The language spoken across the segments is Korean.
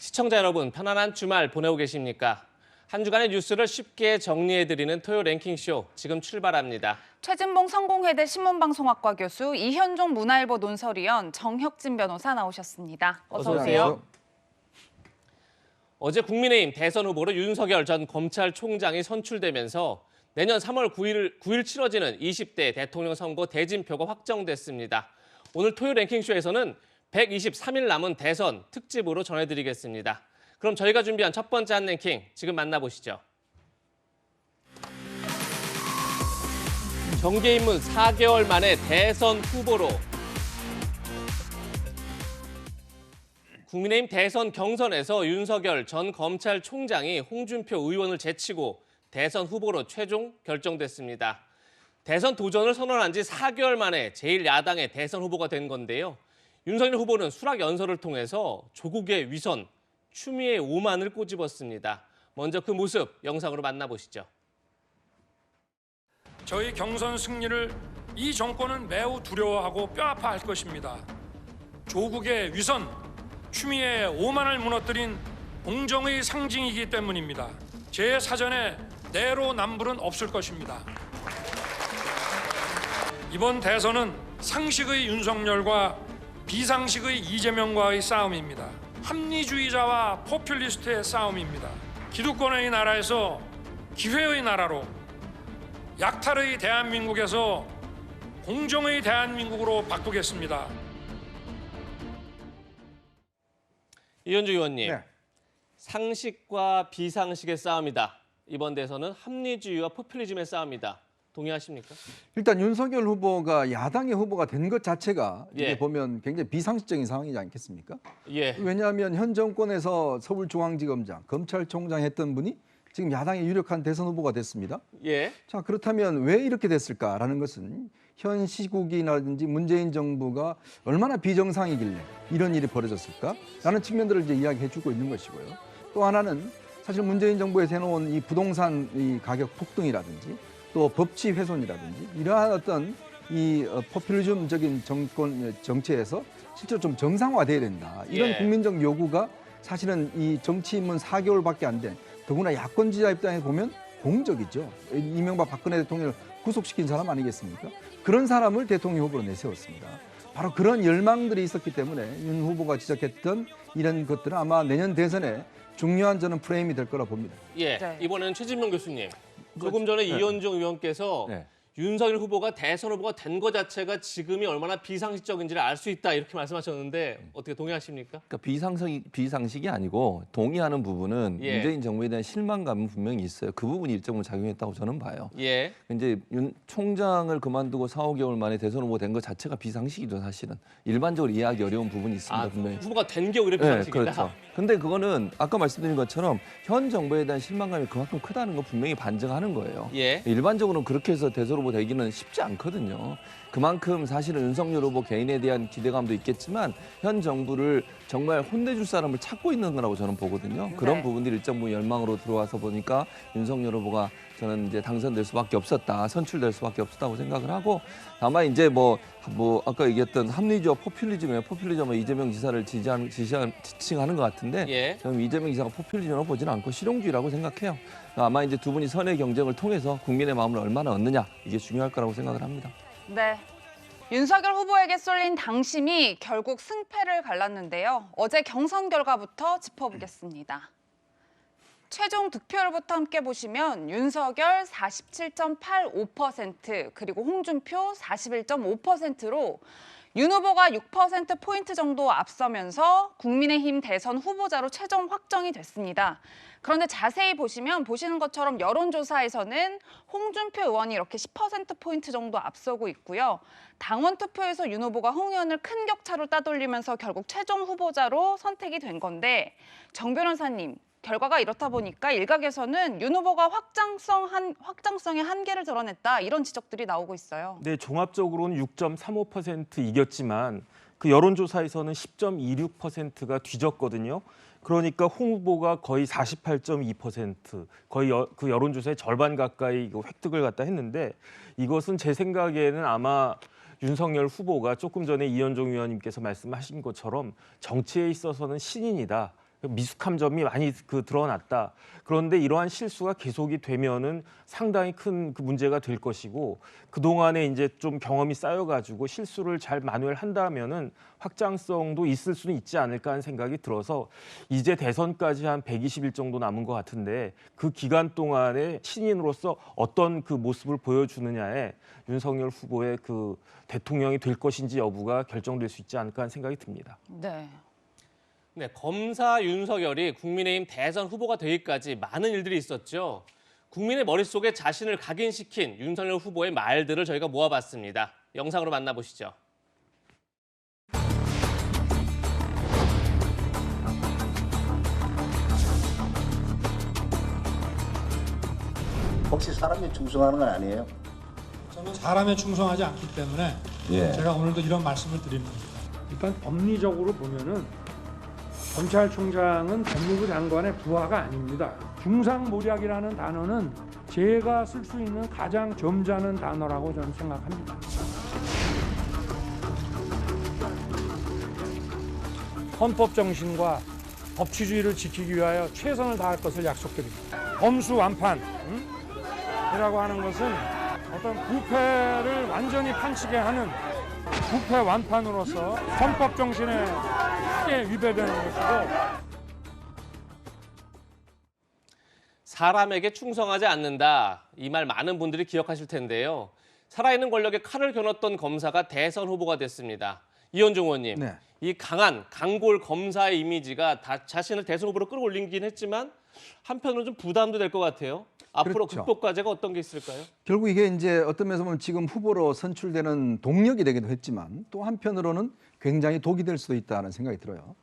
시청자 여러분, 편안한 주말 보내고 계십니까? 한 주간의 뉴스를 쉽게 정리해드리는 토요 랭킹쇼 지금 출발합니다. 최진봉 성공회대 신문방송학과 교수, 이현종 문화일보 논설위원, 정혁진 변호사 나오셨습니다. 어서 오세요. 어제 국민의힘 대선 후보로 윤석열 전 검찰총장이 선출되면서 내년 3월 9일 치러지는 20대 대통령 선거 대진표가 확정됐습니다. 오늘 토요 랭킹쇼에서는 123일 남은 대선 특집으로 전해드리겠습니다. 그럼 저희가 준비한 첫 번째 한 랭킹 지금 만나보시죠. 정계 입문 4개월 만에 대선 후보로. 국민의힘 대선 경선에서 윤석열 전 검찰총장이 홍준표 의원을 제치고 대선 후보로 최종 결정됐습니다. 대선 도전을 선언한 지 4개월 만에 제1야당의 대선 후보가 된 건데요. 윤석열 후보는 수락 연설을 통해서 조국의 위선, 추미애 오만을 꼬집었습니다. 먼저 그 모습 영상으로 만나보시죠. 저희 경선 승리를 이 정권은 매우 두려워하고 뼈아파할 것입니다. 조국의 위선, 추미애 오만을 무너뜨린 공정의 상징이기 때문입니다. 제 사전에 내로남불은 없을 것입니다. 이번 대선은 상식의 윤석열과 비상식의 이재명과의 싸움입니다. 합리주의자와 포퓰리스트의 싸움입니다. 기득권의 나라에서 기회의 나라로, 약탈의 대한민국에서 공정의 대한민국으로 바꾸겠습니다. 이현주 의원님, 네. 상식과 비상식의 싸움이다. 이번 대선은 합리주의와 포퓰리즘의 싸움이다. 동의하십니까? 일단 윤석열 후보가 야당의 후보가 된 것 자체가 이게 예. 보면 굉장히 비상식적인 상황이지 않겠습니까? 예. 왜냐하면 현 정권에서 서울중앙지검장, 검찰총장 했던 분이 지금 야당의 유력한 대선 후보가 됐습니다. 예. 자, 그렇다면 왜 이렇게 됐을까라는 것은 현 시국이라든지 문재인 정부가 얼마나 비정상이길래 이런 일이 벌어졌을까라는 측면들을 이제 이야기해주고 있는 것이고요. 또 하나는 사실 문재인 정부에서 해놓은 이 부동산 이 가격 폭등이라든지 또 법치 훼손이라든지 이러한 어떤 이 포퓰리즘적인 정치에서 실제로 좀 정상화돼야 된다. 이런 예. 국민적 요구가 사실은 이 정치 입문 4개월밖에 안 된 더구나 야권지자 입장에 보면 공적이죠. 이명박 박근혜 대통령을 구속시킨 사람 아니겠습니까? 그런 사람을 대통령 후보로 내세웠습니다. 바로 그런 열망들이 있었기 때문에 윤 후보가 지적했던 이런 것들은 아마 내년 대선에 중요한 저는 프레임이 될 거라 봅니다. 예. 네. 이번에는 최진봉 교수님. 조금 전에 이현종 의원께서 윤석열 후보가 대선 후보가 된 것 자체가 지금이 얼마나 비상식적인지를 알 수 있다 이렇게 말씀하셨는데 어떻게 동의하십니까? 그러니까 비상식이 아니고 동의하는 부분은 예. 문재인 정부에 대한 실망감은 분명히 있어요. 그 부분이 일정으로 작용했다고 저는 봐요. 예. 이제 윤 총장을 그만두고 4, 5개월 만에 대선 후보 된 것 자체가 비상식이죠, 사실은. 일반적으로 이해하기 어려운 부분이 있습니다, 분명히. 후보가 된 게 오히려 네, 비상식이다. 그렇죠. 근데 그거는 아까 말씀드린 것처럼 현 정부에 대한 실망감이 그만큼 크다는 거 분명히 반증하는 거예요. 예. 일반적으로는 그렇게 해서 대선 후보 되기는 쉽지 않거든요. 그만큼 사실은 윤석열 후보 개인에 대한 기대감도 있겠지만 현 정부를 정말 혼내줄 사람을 찾고 있는 거라고 저는 보거든요. 그런 네. 부분들이 일정 부분 열망으로 들어와서 보니까 윤석열 후보가 저는 이제 당선될 수밖에 없었다, 선출될 수밖에 없었다고 생각을 하고, 다만 이제 뭐 아까 얘기했던 합리주의와 포퓰리즘은 이재명 지사를 지칭하는 것 같은데 예. 저는 이재명 지사가 포퓰리즘으로 보지는 않고 실용주의라고 생각해요. 아마 이제 두 분이 선의 경쟁을 통해서 국민의 마음을 얼마나 얻느냐, 이게 중요할 거라고 생각을 합니다. 네. 윤석열 후보에게 쏠린 당심이 결국 승패를 갈랐는데요. 어제 경선 결과부터 짚어보겠습니다. 최종 득표율부터 함께 보시면 윤석열 47.85% 그리고 홍준표 41.5%로 윤 후보가 6%포인트 정도 앞서면서 국민의힘 대선 후보자로 최종 확정이 됐습니다. 그런데 자세히 보시면 보시는 것처럼 여론조사에서는 홍준표 의원이 이렇게 10%포인트 정도 앞서고 있고요. 당원 투표에서 윤 후보가 홍 의원을 큰 격차로 따돌리면서 결국 최종 후보자로 선택이 된 건데, 정 변호사님, 결과가 이렇다 보니까 일각에서는 윤 후보가 확장성의 한계를 드러냈다, 이런 지적들이 나오고 있어요. 네, 종합적으로는 6.35% 이겼지만 그 여론조사에서는 10.26%가 뒤졌거든요. 그러니까 홍 후보가 거의 48.2%, 거의 그 여론조사의 절반 가까이 획득을 갖다 했는데, 이것은 제 생각에는 아마 윤석열 후보가 조금 전에 이현종 의원님께서 말씀하신 것처럼 정치에 있어서는 신인이다. 미숙한 점이 많이 드러났다. 그런데 이러한 실수가 계속이 되면은 상당히 큰 그 문제가 될 것이고 그동안에 이제 좀 경험이 쌓여가지고 실수를 잘 마무리한다면은 확장성도 있을 수는 있지 않을까 하는 생각이 들어서 이제 대선까지 한 120일 정도 남은 것 같은데 그 기간 동안에 신인으로서 어떤 그 모습을 보여주느냐에 윤석열 후보의 그 대통령이 될 것인지 여부가 결정될 수 있지 않을까 하는 생각이 듭니다. 네. 네, 검사 윤석열이 국민의힘 대선 후보가 되기까지 많은 일들이 있었죠. 국민의 머릿속에 자신을 각인시킨 윤석열 후보의 말들을 저희가 모아봤습니다. 영상으로 만나보시죠. 혹시 사람이 충성하는 건 아니에요? 저는 사람에 충성하지 않기 때문에 제가 오늘도 이런 말씀을 드립니다. 일단 법리적으로 보면은 검찰총장은 법무부 장관의 부하가 아닙니다. 중상모략이라는 단어는 제가 쓸 수 있는 가장 점잖은 단어라고 저는 생각합니다. 헌법 정신과 법치주의를 지키기 위하여 최선을 다할 것을 약속드립니다. 범수완판 이라고 하는 것은 어떤 부패를 완전히 판치게 하는 부패 완판으로서 헌법 정신에 크게 위배되는 것이고 사람에게 충성하지 않는다. 이 말 많은 분들이 기억하실 텐데요. 살아있는 권력에 칼을 겨눴던 검사가 대선 후보가 됐습니다. 이현종 의원님, 네. 이 강한 강골 검사의 이미지가 자신을 대선 후보로 끌어올리긴 했지만 한편으로 좀 부담도 될 것 같아요. 앞으로 그렇죠. 극복 과제가 어떤 게 있을까요? 결국 이게 이제 어떤 면에서 보면 지금 후보로 선출되는 동력이 되기도 했지만 또 한편으로는 굉장히 독이 될 수도 있다는 생각이 들어요.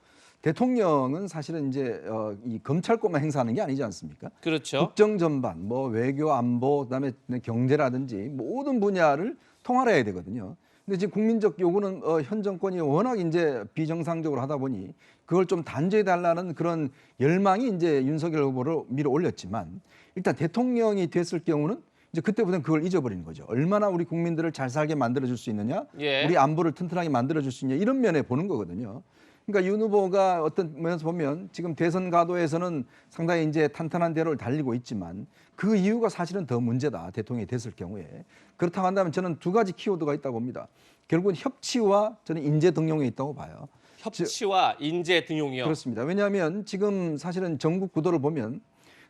대통령은 사실은 이제 이 검찰권만 행사하는 게 아니지 않습니까? 그렇죠. 국정 전반, 뭐 외교, 안보, 그다음에 경제라든지 모든 분야를 통할해야 되거든요. 근데 지금 국민적 요구는 현 정권이 워낙 이제 비정상적으로 하다 보니 그걸 좀 단죄해 달라는 그런 열망이 이제 윤석열 후보를 밀어 올렸지만 일단 대통령이 됐을 경우는 이제 그때부터는 그걸 잊어버리는 거죠. 얼마나 우리 국민들을 잘 살게 만들어줄 수 있느냐, 예. 우리 안보를 튼튼하게 만들어줄 수 있냐 이런 면에 보는 거거든요. 그러니까 윤 후보가 어떤 면에서 보면 지금 대선 가도에서는 상당히 이제 탄탄한 대로를 달리고 있지만 그 이유가 사실은 더 문제다. 대통령이 됐을 경우에. 그렇다고 한다면 저는 두 가지 키워드가 있다고 봅니다. 결국은 협치와 저는 인재 등용에 있다고 봐요. 협치와 인재 등용이요. 그렇습니다. 왜냐하면 지금 사실은 전국 구도를 보면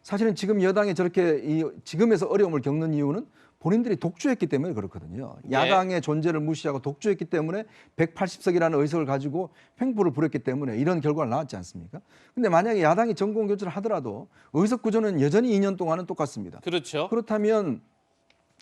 사실은 지금 여당이 저렇게 지금에서 어려움을 겪는 이유는 본인들이 독주했기 때문에 그렇거든요. 야당의 존재를 무시하고 독주했기 때문에 180석이라는 의석을 가지고 횡포를 부렸기 때문에 이런 결과가 나왔지 않습니까? 근데 만약에 야당이 정권 교체를 하더라도 의석 구조는 여전히 2년 동안은 똑같습니다. 그렇죠. 그렇다면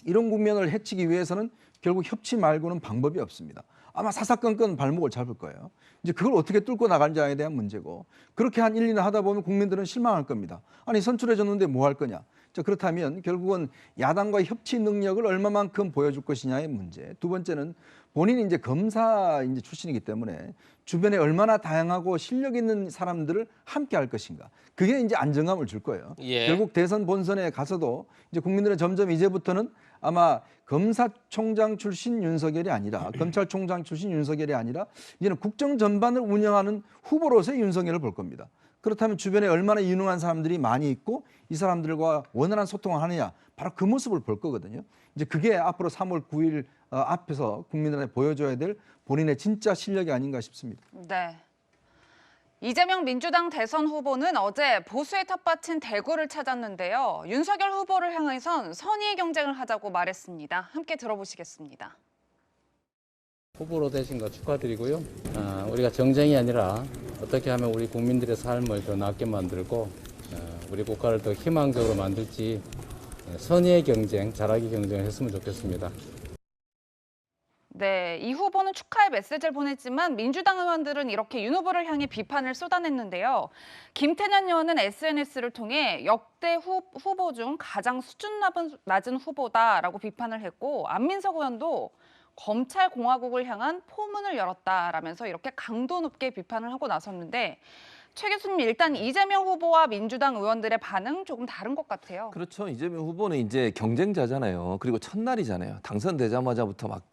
이런 국면을 해치기 위해서는 결국 협치 말고는 방법이 없습니다. 아마 사사건건 발목을 잡을 거예요. 이제 그걸 어떻게 뚫고 나가는지에 대한 문제고 그렇게 한 1, 2년 하다 보면 국민들은 실망할 겁니다. 아니 선출해줬는데 뭐 할 거냐. 자, 그렇다면 결국은 야당과의 협치 능력을 얼마만큼 보여줄 것이냐의 문제. 두 번째는 본인이 이제 검사 이제 출신이기 때문에 주변에 얼마나 다양하고 실력 있는 사람들을 함께 할 것인가. 그게 이제 안정감을 줄 거예요. 예. 결국 대선 본선에 가서도 이제 국민들은 점점 이제부터는 아마 검사총장 출신 윤석열이 아니라 검찰총장 출신 윤석열이 아니라 이제는 국정 전반을 운영하는 후보로서의 윤석열을 볼 겁니다. 그렇다면 주변에 얼마나 유능한 사람들이 많이 있고 이 사람들과 원활한 소통을 하느냐 바로 그 모습을 볼 거거든요. 이제 그게 앞으로 3월 9일 앞에서 국민들한테 보여줘야 될 본인의 진짜 실력이 아닌가 싶습니다. 네. 이재명 민주당 대선 후보는 어제 보수의 텃밭인 대구를 찾았는데요. 윤석열 후보를 향해선 선의의 경쟁을 하자고 말했습니다. 함께 들어보시겠습니다. 후보로 되신 거 축하드리고요. 우리가 정쟁이 아니라 어떻게 하면 우리 국민들의 삶을 더 낫게 만들고 우리 국가를 더 희망적으로 만들지 선의의 경쟁, 잘하기 경쟁을 했으면 좋겠습니다. 네, 이 후보는 축하의 메시지를 보냈지만 민주당 의원들은 이렇게 윤 후보를 향해 비판을 쏟아냈는데요. 김태년 의원은 SNS를 통해 역대 후보 중 가장 수준 낮은 후보다라고 비판을 했고 안민석 의원도 검찰공화국을 향한 포문을 열었다라면서 이렇게 강도 높게 비판을 하고 나섰는데 최 교수님 일단 이재명 후보와 민주당 의원들의 반응 조금 다른 것 같아요. 그렇죠. 이재명 후보는 이제 경쟁자잖아요. 그리고 첫날이잖아요. 당선되자마자부터 막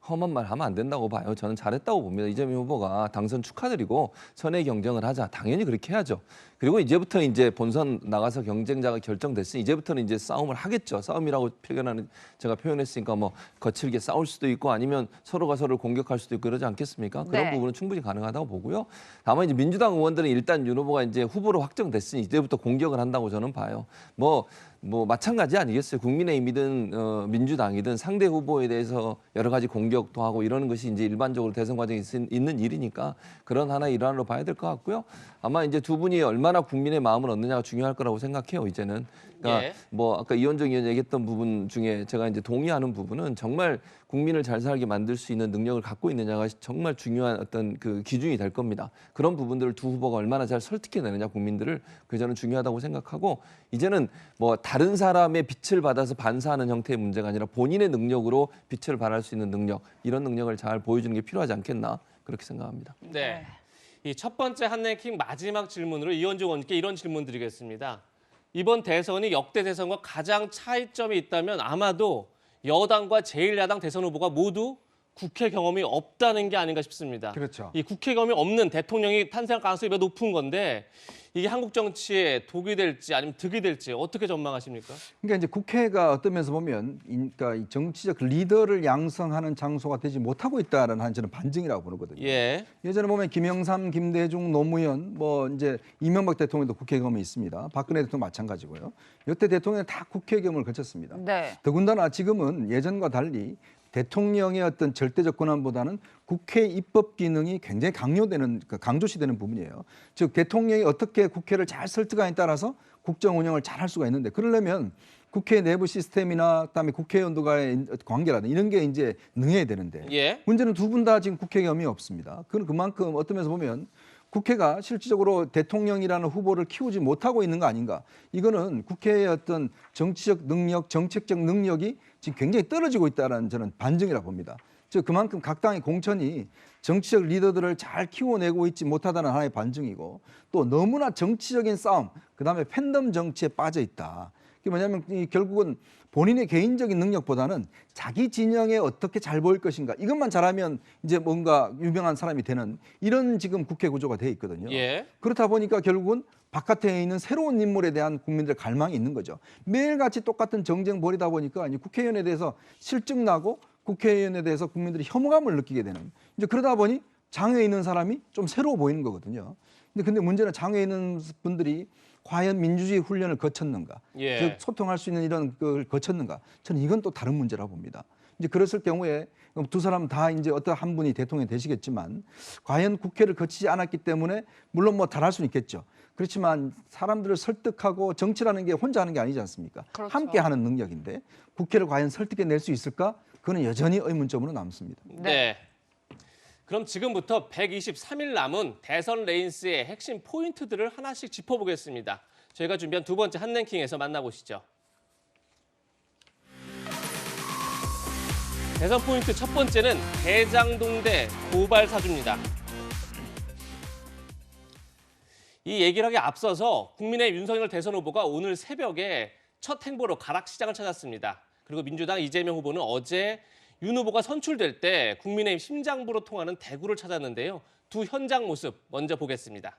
험한 말 하면 안 된다고 봐요. 저는 잘했다고 봅니다. 이재명 후보가 당선 축하드리고 선의 경쟁을 하자. 당연히 그렇게 해야죠. 그리고 이제부터 이제 본선 나가서 경쟁자가 결정됐으니 이제부터는 이제 싸움을 하겠죠. 싸움이라고 제가 표현했으니까 뭐 거칠게 싸울 수도 있고 아니면 서로가 서로를 공격할 수도 있고 그러지 않겠습니까? 그런 네. 부분은 충분히 가능하다고 보고요. 다만 이제 민주당 의원들은 일단 윤 후보가 이제 후보로 확정됐으니 이제부터 공격을 한다고 저는 봐요. 뭐 마찬가지 아니겠어요. 국민의힘이든 민주당이든 상대 후보에 대해서 여러 가지 공격도 하고 이러는 것이 이제 일반적으로 대선 과정에 있는 일이니까 그런 하나의 일환으로 봐야 될 것 같고요. 아마 이제 두 분이 얼마나 국민의 마음을 얻느냐가 중요할 거라고 생각해요. 이제는. 그러니까 예. 뭐 아까 이현정 의원이 얘기했던 부분 중에 제가 이제 동의하는 부분은 정말 국민을 잘 살게 만들 수 있는 능력을 갖고 있느냐가 정말 중요한 어떤 그 기준이 될 겁니다. 그런 부분들을 두 후보가 얼마나 잘 설득해내느냐 국민들을 그게 저는 중요하다고 생각하고 이제는 뭐 다른 사람의 빛을 받아서 반사하는 형태의 문제가 아니라 본인의 능력으로 빛을 발할 수 있는 능력 이런 능력을 잘 보여주는 게 필요하지 않겠나 그렇게 생각합니다. 네. 이 첫 번째 한랭킹 마지막 질문으로 이현정 의원께 이런 질문 드리겠습니다. 이번 대선이 역대 대선과 가장 차이점이 있다면 아마도 여당과 제1야당 대선 후보가 모두 국회 경험이 없다는 게 아닌가 싶습니다. 그렇죠. 이 국회 경험이 없는 대통령이 탄생할 가능성이 매우 높은 건데 이게 한국 정치에 독이 될지 아니면 득이 될지 어떻게 전망하십니까? 그러니까 이제 국회가 어떤 면에서 보면 그러니까 이 정치적 리더를 양성하는 장소가 되지 못하고 있다는 한 저는 반증이라고 보거든요. 예. 예전에 보면 김영삼, 김대중, 노무현, 뭐 이제 이명박 대통령도 국회 경험이 있습니다. 박근혜 대통령 마찬가지고요. 여태 대통령 다 국회 경험을 거쳤습니다. 네. 더군다나 지금은 예전과 달리 대통령의 어떤 절대적 권한보다는 국회 입법 기능이 굉장히 강조시되는 부분이에요. 즉 대통령이 어떻게 국회를 잘 설득하냐에 따라서 국정 운영을 잘 할 수가 있는데 그러려면 국회 내부 시스템이나 그다음에 국회의원들과의 관계라든지 이런 게 이제 능해야 되는데 예. 문제는 두 분 다 지금 국회 경험이 없습니다. 그만큼 어떤 면에서 보면 국회가 실질적으로 대통령이라는 후보를 키우지 못하고 있는 거 아닌가. 이거는 국회의 어떤 정치적 능력, 정책적 능력이 지금 굉장히 떨어지고 있다는 저는 반증이라고 봅니다. 즉 그만큼 각 당의 공천이 정치적 리더들을 잘 키워내고 있지 못하다는 하나의 반증이고 또 너무나 정치적인 싸움, 그다음에 팬덤 정치에 빠져 있다. 그게 뭐냐면 결국은 본인의 개인적인 능력보다는 자기 진영에 어떻게 잘 보일 것인가 이것만 잘하면 이제 뭔가 유명한 사람이 되는 이런 지금 국회 구조가 돼 있거든요. 예. 그렇다 보니까 결국은 바깥에 있는 새로운 인물에 대한 국민들의 갈망이 있는 거죠. 매일같이 똑같은 정쟁 벌이다 보니까 이제 국회의원에 대해서 실증나고 국회의원에 대해서 국민들이 혐오감을 느끼게 되는 이제 그러다 보니 장외에 있는 사람이 좀 새로워 보이는 거거든요. 근데 문제는 장외에 있는 분들이 과연 민주주의 훈련을 거쳤는가, 예. 즉 소통할 수 있는 이런 걸 거쳤는가, 저는 이건 또 다른 문제라고 봅니다. 이제 그랬을 경우에 두 사람 다 이제 어떤 한 분이 대통령이 되시겠지만, 과연 국회를 거치지 않았기 때문에 물론 뭐 잘할 수는 있겠죠. 그렇지만 사람들을 설득하고 정치라는 게 혼자 하는 게 아니지 않습니까? 그렇죠. 함께 하는 능력인데 국회를 과연 설득해낼 수 있을까? 그거는 여전히 의문점으로 남습니다. 네. 그럼 지금부터 123일 남은 대선 레인스의 핵심 포인트들을 하나씩 짚어보겠습니다. 저희가 준비한 두 번째 한랭킹에서 만나보시죠. 대선 포인트 첫 번째는 대장동대 고발 사주입니다. 이 얘기를 하기 앞서서 국민의힘 윤석열 대선 후보가 오늘 새벽에 첫 행보로 가락시장을 찾았습니다. 그리고 민주당 이재명 후보는 어제 윤 후보가 선출될 때 국민의힘 심장부로 통하는 대구를 찾았는데요. 두 현장 모습 먼저 보겠습니다.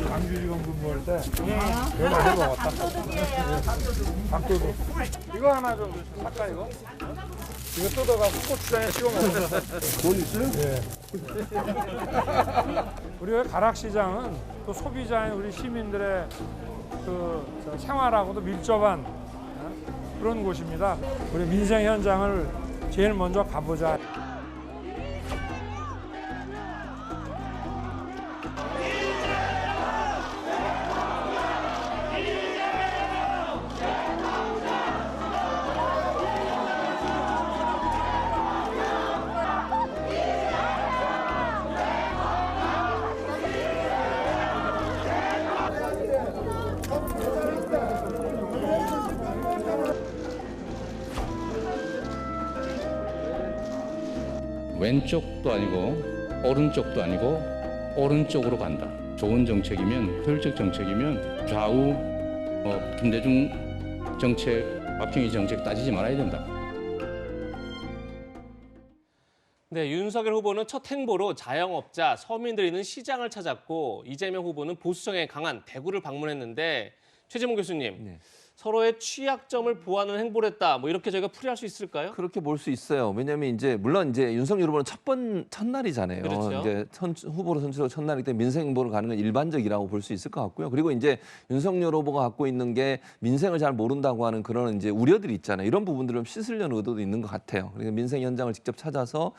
광주지검 근무할 때 내가 많이 먹었다. 밥도둑. 이거 하나 좀 살까 이거? 이거 뜯어가고 고추장에 찍어 먹으면 돈 있어요? 예. 우리 가락시장은 또 소비자인 우리 시민들의 그 생활하고도 밀접한 그런 곳입니다. 우리 민생 현장을 제일 먼저 가보자. 왼쪽도 아니고 오른쪽도 아니고 오른쪽으로 간다. 좋은 정책이면 효율적 정책이면 좌우 김대중 정책, 박정희 정책 따지지 말아야 된다. 네, 윤석열 후보는 첫 행보로 자영업자, 서민들이 있는 시장을 찾았고 이재명 후보는 보수성에 강한 대구를 방문했는데 최재문 교수님, 네. 서로의 취약점을 보완하는 행보를 했다. 뭐 이렇게 저희가 풀이할 수 있을까요? 그렇게 볼 수 있어요. 왜냐하면 물론 윤석열 후보는 첫날이잖아요. 그렇죠. 이제 후보로 선출로 첫날이기 때문에 민생 행보를 가는 건 일반적이라고 볼 수 있을 것 같고요. 그리고 이제 윤석열 후보가 갖고 있는 게 민생을 잘 모른다고 하는 그런 이제 우려들이 있잖아요. 이런 부분들을 좀 씻으려는 의도도 있는 것 같아요. 그러니까 민생 현장을 직접 찾아서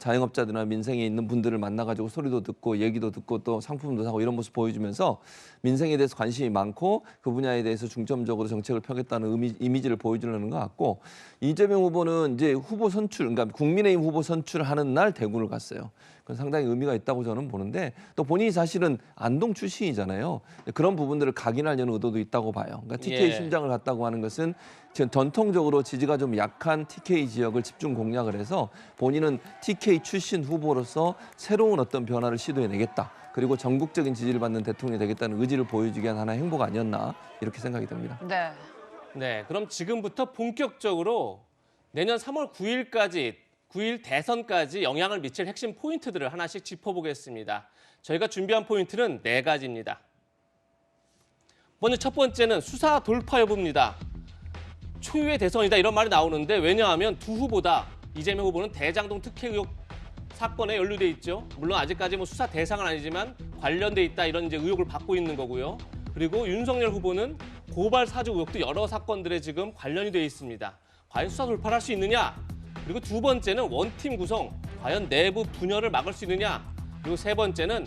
자영업자들이나 민생에 있는 분들을 만나가지고 소리도 듣고 얘기도 듣고 또 상품도 사고 이런 모습 보여주면서 민생에 대해서 관심이 많고 그 분야에 대해서 중점적으로 정책을 펴겠다는 이미지를 보여주려는 것 같고 이재명 후보는 이제 후보 선출, 그러니까 국민의힘 후보 선출하는 날 대구를 갔어요. 그건 상당히 의미가 있다고 저는 보는데 또 본인이 사실은 안동 출신이잖아요. 그런 부분들을 각인하려는 의도도 있다고 봐요. 그러니까 TK 심장을 갔다고 하는 것은 지금 전통적으로 지지가 좀 약한 TK 지역을 집중 공략을 해서 본인은 TK 출신 후보로서 새로운 어떤 변화를 시도해내겠다. 그리고 전국적인 지지를 받는 대통령이 되겠다는 의지를 보여주기 위한 하나의 행보가 아니었나 이렇게 생각이 듭니다. 네. 네, 그럼 지금부터 본격적으로 내년 3월 9일 대선까지 영향을 미칠 핵심 포인트들을 하나씩 짚어보겠습니다. 저희가 준비한 포인트는 4가지입니다. 먼저 첫 번째는 수사 돌파 여부입니다. 초유의 대선이다 이런 말이 나오는데 왜냐하면 두 후보다 이재명 후보는 대장동 특혜 의혹 사건에 연루돼 있죠. 물론 아직까지 뭐 수사 대상은 아니지만 관련돼 있다 이런 이제 의혹을 받고 있는 거고요. 그리고 윤석열 후보는 고발 사주 의혹도 여러 사건들에 지금 관련이 돼 있습니다. 과연 수사 돌파를 할 수 있느냐? 그리고 두 번째는 원팀 구성, 과연 내부 분열을 막을 수 있느냐? 그리고 세 번째는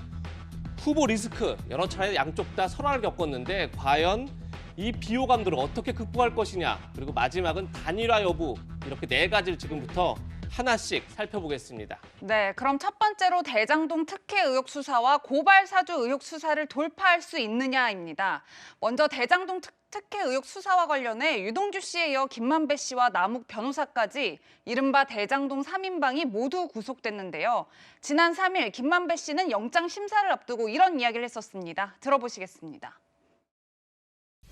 후보 리스크, 여러 차례 양쪽 다 설화를 겪었는데 과연 이 비호감들을 어떻게 극복할 것이냐? 그리고 마지막은 단일화 여부, 이렇게 4가지를 지금부터 하나씩 살펴보겠습니다. 네, 그럼 첫 번째로 대장동 특혜 의혹 수사와 고발 사주 의혹 수사를 돌파할 수 있느냐입니다. 먼저 대장동 특혜 의혹 수사와 관련해 유동규 씨에 이어 김만배 씨와 남욱 변호사까지 이른바 대장동 3인방이 모두 구속됐는데요. 지난 3일 김만배 씨는 영장 심사를 앞두고 이런 이야기를 했었습니다. 들어보시겠습니다.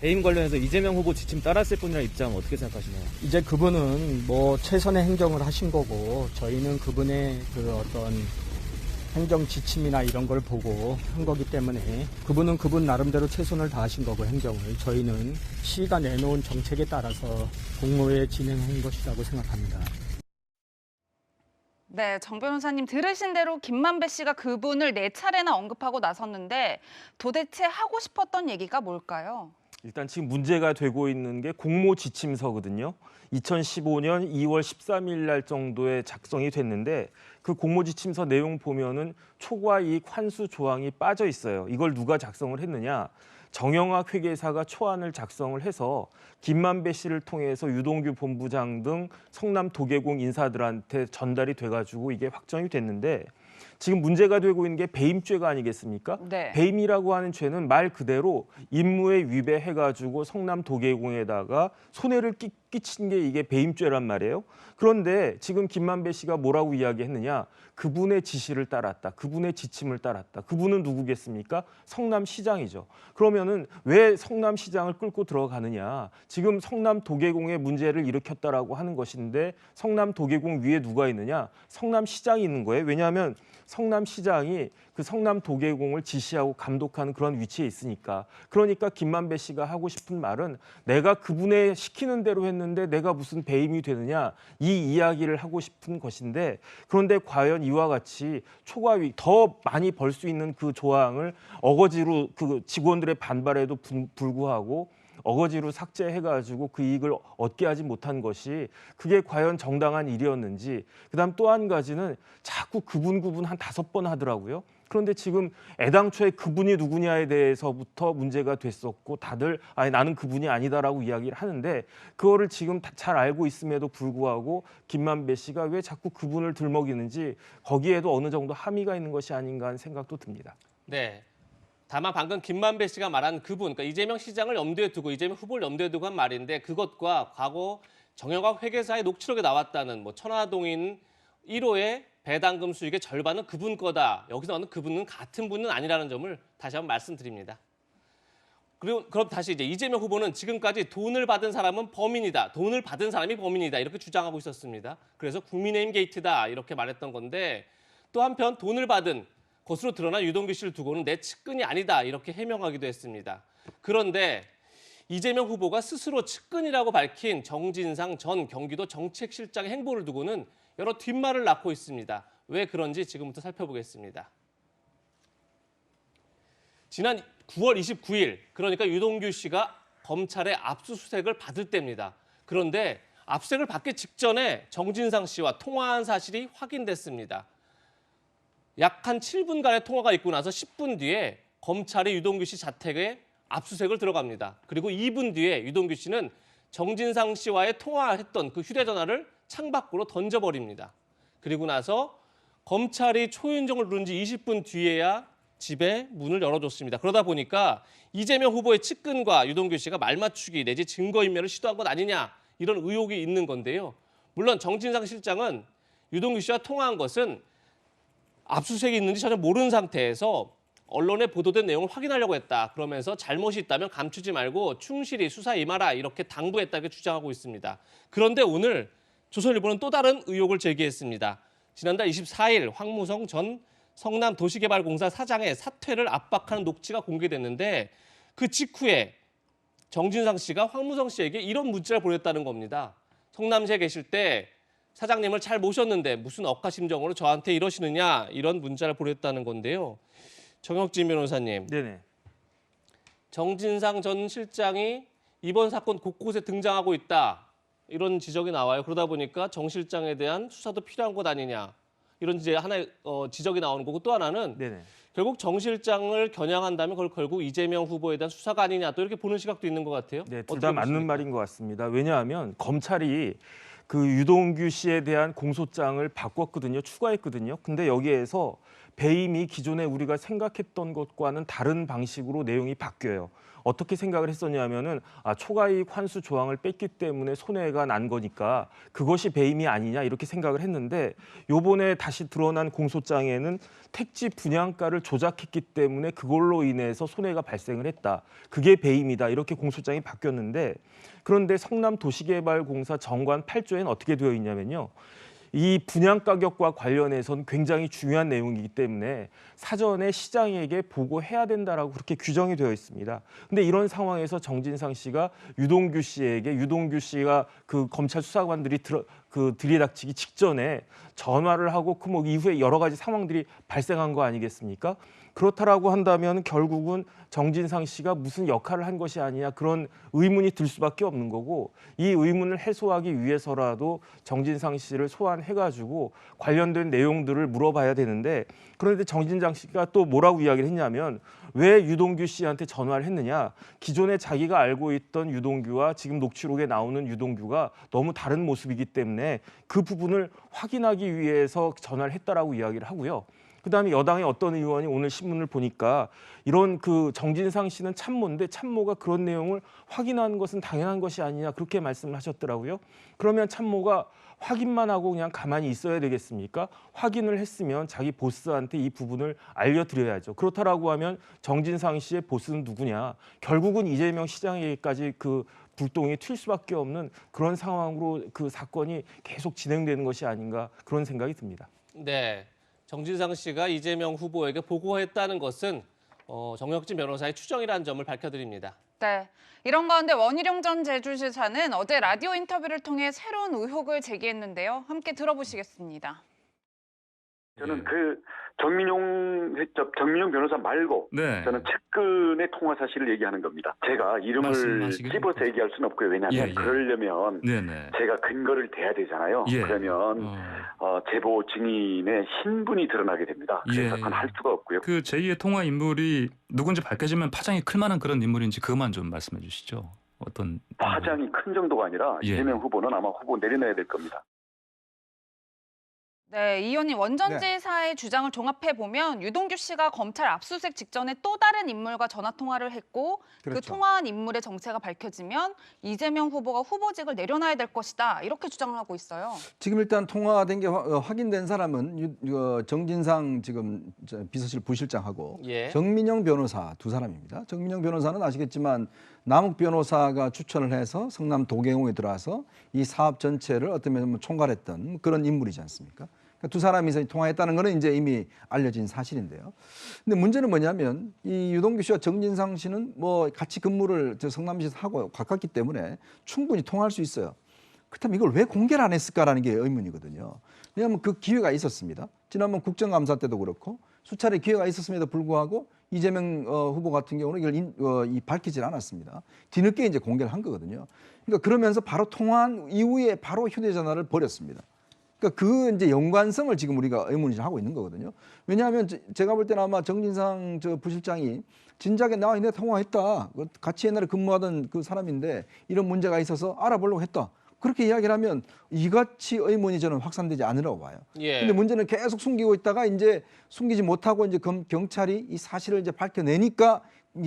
배임 관련해서 이재명 후보 지침 따랐을 뿐이라 입장 어떻게 생각하시나요? 이제 그분은 뭐 최선의 행정을 하신 거고 저희는 그분의 그 어떤 행정 지침이나 이런 걸 보고 한 거기 때문에 그분은 그분 나름대로 최선을 다하신 거고 행정을 저희는 시가 내놓은 정책에 따라서 공모에 진행한 것이라고 생각합니다. 네, 정 변호사님 들으신 대로 김만배 씨가 그분을 4차례나 언급하고 나섰는데 도대체 하고 싶었던 얘기가 뭘까요? 일단 지금 문제가 되고 있는 게 공모 지침서거든요. 2015년 2월 13일 날 정도에 작성이 됐는데 그 공모 지침서 내용 보면은 초과 이익 환수 조항이 빠져 있어요. 이걸 누가 작성을 했느냐? 정영학 회계사가 초안을 작성을 해서 김만배 씨를 통해서 유동규 본부장 등 성남 도계공 인사들한테 전달이 돼가지고 이게 확정이 됐는데 지금 문제가 되고 있는 게 배임죄가 아니겠습니까? 네. 배임이라고 하는 죄는 말 그대로 임무에 위배해가지고 성남 도계공에다가 손해를 끼친 게 이게 배임죄란 말이에요. 그런데 지금 김만배 씨가 뭐라고 이야기했느냐? 그분의 지시를 따랐다. 그분의 지침을 따랐다. 그분은 누구겠습니까? 성남시장이죠. 그러면은 왜 성남시장을 끌고 들어가느냐? 지금 성남 도계공의 문제를 일으켰다라고 하는 것인데 성남 도계공 위에 누가 있느냐? 성남시장이 있는 거예요. 왜냐하면 성남시장이 그 성남 도계공을 지시하고 감독하는 그런 위치에 있으니까. 그러니까 김만배 씨가 하고 싶은 말은 내가 그분의 시키는 대로 했는데 내가 무슨 배임이 되느냐 이 이야기를 하고 싶은 것인데 그런데 과연 이와 같이 초과이익 더 많이 벌 수 있는 그 조항을 어거지로 그 직원들의 반발에도 불구하고 어거지로 삭제해가지고 그 이익을 얻게 하지 못한 것이 그게 과연 정당한 일이었는지 그다음 또 한 가지는 자꾸 그분 한 5번 하더라고요. 그런데 지금 애당초에 그분이 누구냐에 대해서부터 문제가 됐었고 다들 아니 나는 그분이 아니다라고 이야기를 하는데 그거를 지금 잘 알고 있음에도 불구하고 김만배 씨가 왜 자꾸 그분을 들먹이는지 거기에도 어느 정도 함의가 있는 것이 아닌가 하는 생각도 듭니다. 네. 다만 방금 김만배 씨가 말한 그분, 그러니까 이재명 시장을 염두에 두고 이재명 후보를 염두에 두고 한 말인데 그것과 과거 정영학 회계사의 녹취록에 나왔다는 뭐 천화동인 1호의 배당금 수익의 절반은 그분 거다. 여기서 나오는 그분은 같은 분은 아니라는 점을 다시 한번 말씀드립니다. 그럼 다시 이제 이재명 후보는 지금까지 돈을 받은 사람은 범인이다. 돈을 받은 사람이 범인이다. 이렇게 주장하고 있었습니다. 그래서 국민의힘 게이트다. 이렇게 말했던 건데 또 한편 돈을 받은 것으로 드러난 유동규 씨를 두고는 내 측근이 아니다. 이렇게 해명하기도 했습니다. 그런데 이재명 후보가 스스로 측근이라고 밝힌 정진상 전 경기도 정책실장의 행보를 두고는 여러 뒷말을 낳고 있습니다. 왜 그런지 지금부터 살펴보겠습니다. 지난 9월 29일, 그러니까 유동규 씨가 검찰의 압수수색을 받을 때입니다. 그런데 압수수색을 받기 직전에 정진상 씨와 통화한 사실이 확인됐습니다. 약 한 7분간의 통화가 있고 나서 10분 뒤에 검찰이 유동규 씨 자택에 압수수색을 들어갑니다. 그리고 2분 뒤에 유동규 씨는 정진상 씨와의 통화했던 그 휴대전화를 창밖으로 던져버립니다. 그리고 나서 검찰이 초인종을 누른 지 20분 뒤에야 집에 문을 열어줬습니다. 그러다 보니까 이재명 후보의 측근과 유동규 씨가 말맞추기 내지 증거인멸을 시도한 것 아니냐 이런 의혹이 있는 건데요. 물론 정진상 실장은 유동규 씨와 통화한 것은 압수수색이 있는지 전혀 모르는 상태에서 언론에 보도된 내용을 확인하려고 했다. 그러면서 잘못이 있다면 감추지 말고 충실히 수사에 임하라 이렇게 당부했다 이렇게 주장하고 있습니다. 그런데 오늘 조선일보는 또 다른 의혹을 제기했습니다. 지난달 24일 황무성 전 성남도시개발공사 사장의 사퇴를 압박하는 녹취가 공개됐는데 그 직후에 정진상 씨가 황무성 씨에게 이런 문자를 보냈다는 겁니다. 성남시에 계실 때 사장님을 잘 모셨는데 무슨 억하심정으로 저한테 이러시느냐 이런 문자를 보냈다는 건데요. 정혁진 변호사님. 네네. 정진상 전 실장이 이번 사건 곳곳에 등장하고 있다. 이런 지적이 나와요. 그러다 보니까 정 실장에 대한 수사도 필요한 것 아니냐. 이런 이제 하나의 지적이 나오는 거고 또 하나는 네네. 결국 정 실장을 겨냥한다면 그걸 결국 이재명 후보에 대한 수사가 아니냐 또 이렇게 보는 시각도 있는 것 같아요. 네, 둘 다 맞는 말인 것 같습니다. 왜냐하면 검찰이 그 유동규 씨에 대한 공소장을 바꿨거든요. 추가했거든요. 근데 여기에서 배임이 기존에 우리가 생각했던 것과는 다른 방식으로 내용이 바뀌어요. 어떻게 생각을 했었냐면은 초과이익 환수 조항을 뺐기 때문에 손해가 난 거니까 그것이 배임이 아니냐 이렇게 생각을 했는데 요번에 다시 드러난 공소장에는 택지 분양가를 조작했기 때문에 그걸로 인해서 손해가 발생을 했다. 그게 배임이다. 이렇게 공소장이 바뀌었는데 그런데 성남도시개발공사 정관 8조에는 어떻게 되어 있냐면요. 이 분양 가격과 관련해서는 굉장히 중요한 내용이기 때문에 사전에 시장에게 보고해야 된다라고 그렇게 규정이 되어 있습니다. 근데 이런 상황에서 정진상 씨가 유동규 씨가 그 검찰 수사관들이 들이닥치기 직전에 전화를 하고 그 뭐 이후에 여러 가지 상황들이 발생한 거 아니겠습니까? 그렇다라고 한다면 결국은 정진상 씨가 무슨 역할을 한 것이 아니냐 그런 의문이 들 수밖에 없는 거고 이 의문을 해소하기 위해서라도 정진상 씨를 소환해가지고 관련된 내용들을 물어봐야 되는데 그런데 정진상 씨가 또 뭐라고 이야기를 했냐면 왜 유동규 씨한테 전화를 했느냐 기존에 자기가 알고 있던 유동규와 지금 녹취록에 나오는 유동규가 너무 다른 모습이기 때문에 그 부분을 확인하기 위해서 전화를 했다라고 이야기를 하고요. 그다음에 여당의 어떤 의원이 오늘 신문을 보니까 이런 그 정진상 씨는 참모인데 참모가 그런 내용을 확인하는 것은 당연한 것이 아니냐 그렇게 말씀을 하셨더라고요. 그러면 참모가 확인만 하고 그냥 가만히 있어야 되겠습니까? 확인을 했으면 자기 보스한테 이 부분을 알려드려야죠. 그렇다라고 하면 정진상 씨의 보스는 누구냐? 결국은 이재명 시장에게까지 그 불똥이 튈 수밖에 없는 그런 상황으로 그 사건이 계속 진행되는 것이 아닌가 그런 생각이 듭니다. 네. 정진상 씨가 이재명 후보에게 보고했다는 것은 정혁진 변호사의 추정이라는 점을 밝혀드립니다. 네. 이런 가운데 원희룡 전 제주지사는 어제 라디오 인터뷰를 통해 새로운 의혹을 제기했는데요. 함께 들어보시겠습니다. 저는 그 정민용 변호사 말고 저는 측근의 통화 사실을 얘기하는 겁니다. 제가 이름을 찝어서 얘기할 수는 없고요. 왜냐하면 그러려면 제가 근거를 대야 되잖아요. 그러면 제보 증인의 신분이 드러나게 됩니다. 그래서 그건 할 수가 없고요. 그 제2의 통화 인물이 누군지 밝혀지면 파장이 클 만한 그런 인물인지 그것만 좀 말씀해 주시죠. 어떤 파장이 큰 정도가 아니라 이재명 후보는 아마 후보 내려놔야 될 겁니다. 네, 이 의원님 원전지사의 주장을 종합해 보면 유동규 씨가 검찰 압수수색 직전에 또 다른 인물과 전화 통화를 했고 그렇죠. 그 통화한 인물의 정체가 밝혀지면 이재명 후보가 후보직을 내려놔야 될 것이다 이렇게 주장을 하고 있어요. 지금 일단 통화된 게 확인된 사람은 정진상 지금 비서실 부실장하고 예. 정민영 변호사 두 사람입니다. 정민영 변호사는 아시겠지만 남욱 변호사가 추천을 해서 성남 도계공에 들어와서 이 사업 전체를 어떤 면에서 총괄했던 그런 인물이지 않습니까? 그러니까 두 사람이 통화했다는 것은 이제 이미 알려진 사실인데요. 근데 문제는 뭐냐면 이 유동규 씨와 정진상 씨는 뭐 같이 근무를 성남시에서 하고 가깝기 때문에 충분히 통화할 수 있어요. 그렇다면 이걸 왜 공개를 안 했을까라는 게 의문이거든요. 왜냐하면 그 기회가 있었습니다. 지난번 국정감사 때도 그렇고 수차례 기회가 있었음에도 불구하고 이재명 후보 같은 경우는 이걸 밝히질 않았습니다. 뒤늦게 이제 공개를 한 거거든요. 그러니까 그러면서 바로 통화한 이후에 바로 휴대전화를 버렸습니다. 그러니까 그 이제 연관성을 지금 우리가 의문이하고 있는 거거든요. 왜냐하면 제가 볼 때는 아마 정진상 부실장이 진작에 내가 통화했다. 같이 옛날에 근무하던 그 사람인데 이런 문제가 있어서 알아보려고 했다. 그렇게 이야기를 하면 이같이 의문이 저는 확산되지 않으라고 봐요. 예. 근데 문제는 계속 숨기고 있다가 이제 숨기지 못하고 이제 경찰이 이 사실을 이제 밝혀내니까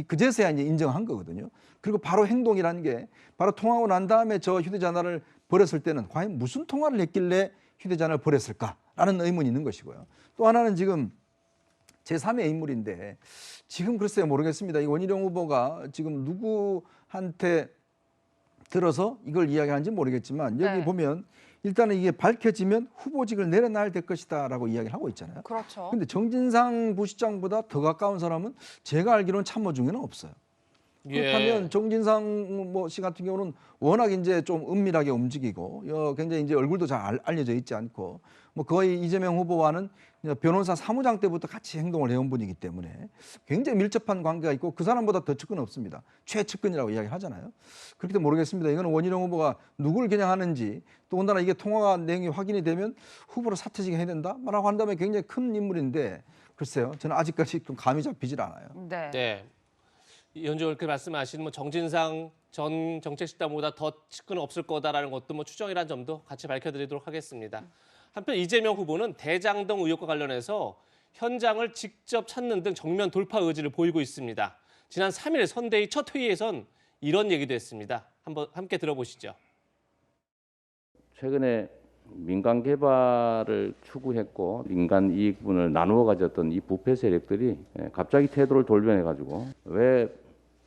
그제서야 이제 인정한 거거든요. 그리고 바로 행동이라는 게 바로 통화하고 난 다음에 저 휴대전화를 버렸을 때는 과연 무슨 통화를 했길래 휴대전화를 버렸을까라는 의문이 있는 것이고요. 또 하나는 지금 제3의 인물인데 지금 글쎄요 모르겠습니다. 이 원희룡 후보가 지금 누구한테 들어서 이걸 이야기하는지 모르겠지만 여기 보면 일단은 이게 밝혀지면 후보직을 내려놔야 될 것이다라고 이야기를 하고 있잖아요. 그렇죠. 근데 정진상 부시장보다 더 가까운 사람은 제가 알기로는 참모 중에는 없어요. 그렇다면 정진상 씨 같은 경우는 워낙 이제 좀 은밀하게 움직이고 굉장히 이제 얼굴도 잘 알려져 있지 않고 뭐 거의 이재명 후보와는 변호사 사무장 때부터 같이 행동을 해온 분이기 때문에 굉장히 밀접한 관계가 있고 그 사람보다 더 측근 없습니다. 최측근이라고 이야기를 하잖아요. 그렇게 모르겠습니다. 이거는 원희룡 후보가 누구를 겨냥하는지 또 더군다나 이게 통화 내용이 확인이 되면 후보로 사퇴직을 해야 된다라고 한다면 굉장히 큰 인물인데 글쎄요. 저는 아직까지 좀 감이 잡히질 않아요. 네. 위원님 그렇게 말씀하신 뭐 정진상 전 정책실장보다 더 측근은 없을 거다라는 것도 뭐 추정이라는 점도 같이 밝혀드리도록 하겠습니다. 한편 이재명 후보는 대장동 의혹과 관련해서 현장을 직접 찾는 등 정면 돌파 의지를 보이고 있습니다. 지난 3일 선대위 첫 회의에선 이런 얘기도 했습니다. 한번 함께 들어보시죠. 최근에 민간 개발을 추구했고 민간 이익분을 나누어 가졌던 이 부패 세력들이 갑자기 태도를 돌변해가지고 왜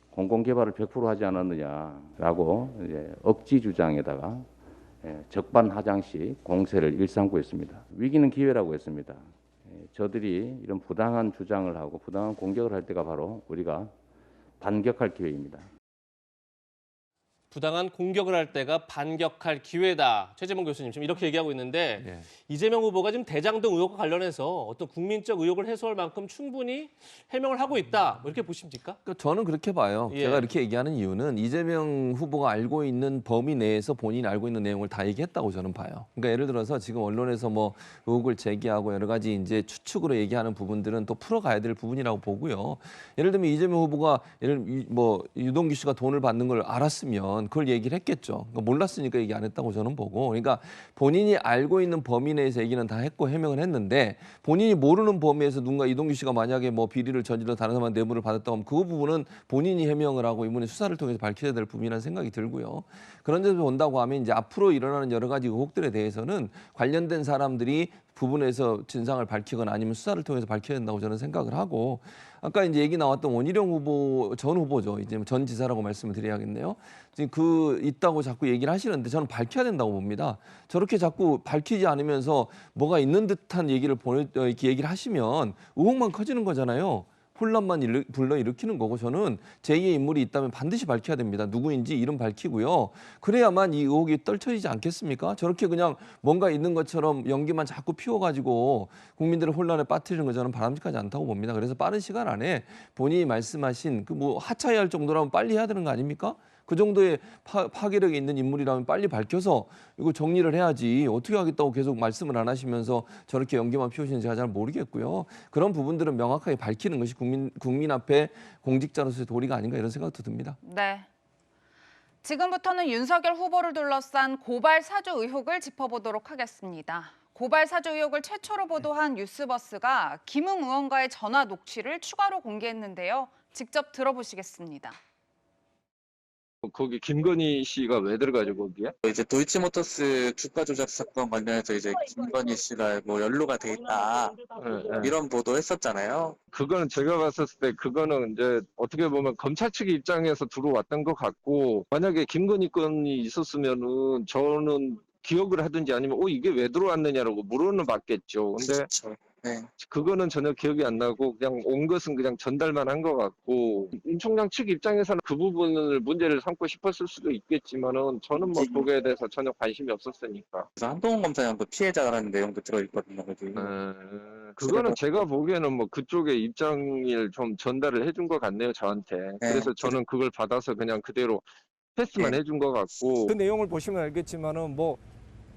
공공 개발을 100% 하지 않았느냐라고 이제 억지 주장에다가 적반하장식 공세를 일삼고 있습니다. 위기는 기회라고 했습니다. 저들이 이런 부당한 주장을 하고 부당한 공격을 할 때가 바로 우리가 반격할 기회입니다. 부당한 공격을 할 때가 반격할 기회다. 최재봉 교수님 지금 이렇게 얘기하고 있는데 이재명 후보가 지금 대장동 의혹과 관련해서 어떤 국민적 의혹을 해소할 만큼 충분히 해명을 하고 있다. 뭐 이렇게 보십니까? 그러니까 저는 그렇게 봐요. 예. 제가 이렇게 얘기하는 이유는 이재명 후보가 알고 있는 범위 내에서 본인이 알고 있는 내용을 다 얘기했다고 저는 봐요. 그러니까 예를 들어서 지금 언론에서 뭐 의혹을 제기하고 여러 가지 이제 추측으로 얘기하는 부분들은 또 풀어가야 될 부분이라고 보고요. 예를 들면 이재명 후보가 유동규 씨가 돈을 받는 걸 알았으면 그걸 얘기를 했겠죠. 그러니까 몰랐으니까 얘기 안 했다고 저는 보고, 그러니까 본인이 알고 있는 범위 내에서 얘기는 다 했고 해명을 했는데 본인이 모르는 범위에서 누군가 이동규 씨가 만약에 뭐 비리를 저질러 다른 사람한테 뇌물을 받았다고 하면 그 부분은 본인이 해명을 하고 이번에 수사를 통해서 밝혀야 될 부분이라는 생각이 들고요. 그런 점에서 본다고 하면 이제 앞으로 일어나는 여러 가지 의혹들에 대해서는 관련된 사람들이 부분에서 진상을 밝히거나 아니면 수사를 통해서 밝혀야 된다고 저는 생각을 하고, 아까 이제 얘기 나왔던 원희룡 후보 전 후보죠. 이제 전 지사라고 말씀을 드려야겠네요. 지금 그 있다고 자꾸 얘기를 하시는데 저는 밝혀야 된다고 봅니다. 저렇게 자꾸 밝히지 않으면서 뭐가 있는 듯한 얘기를 이렇게 얘기를 하시면 의혹만 커지는 거잖아요. 혼란만 불러일으키는 거고, 저는 제2의 인물이 있다면 반드시 밝혀야 됩니다. 누구인지 이름 밝히고요. 그래야만 이 의혹이 떨쳐지지 않겠습니까? 저렇게 그냥 뭔가 있는 것처럼 연기만 자꾸 피워가지고 국민들을 혼란에 빠뜨리는 거 저는 바람직하지 않다고 봅니다. 그래서 빠른 시간 안에 본인이 말씀하신 그 뭐 하차해야 할 정도라면 빨리 해야 되는 거 아닙니까? 그 정도의 파괴력이 있는 인물이라면 빨리 밝혀서 이거 정리를 해야지 어떻게 하겠다고 계속 말씀을 안 하시면서 저렇게 연기만 피우시는지 제가 잘 모르겠고요. 그런 부분들은 명확하게 밝히는 것이 국민 앞에 공직자로서의 도리가 아닌가 이런 생각도 듭니다. 네. 지금부터는 윤석열 후보를 둘러싼 고발 사주 의혹을 짚어보도록 하겠습니다. 고발 사주 의혹을 최초로 보도한 뉴스버스가 김웅 의원과의 전화 녹취를 추가로 공개했는데요. 직접 들어보시겠습니다. 거기 김건희 씨가 왜 들어가죠, 거기에? 이제 도이치모터스 주가 조작 사건 관련해서 이제 김건희 씨가 뭐 연루가 돼 있다 이런 보도 했었잖아요. 그거는 제가 봤었을 때 그거는 이제 어떻게 보면 검찰 측 입장에서 들어왔던 것 같고, 만약에 김건희 건이 있었으면은 저는 기억을 하든지 아니면 이게 왜 들어왔느냐라고 물어는 받겠죠. 근데 그렇죠. 네. 그거는 전혀 기억이 안 나고 그냥 온 것은 그냥 전달만 한 것 같고, 윤 총장 측 입장에서는 그 부분을 문제를 삼고 싶었을 수도 있겠지만은 저는 뭐 거기에 대해서 전혀 관심이 없었으니까. 그래서 한동훈 검사장도 피해자라는 내용도 들어있거든요. 그거는 제가 보기에는 뭐 그쪽의 입장을 좀 전달을 해준 것 같네요, 저한테. 그래서 저는 그걸 받아서 그냥 그대로 패스만 해준 것 같고. 그 내용을 보시면 알겠지만은 뭐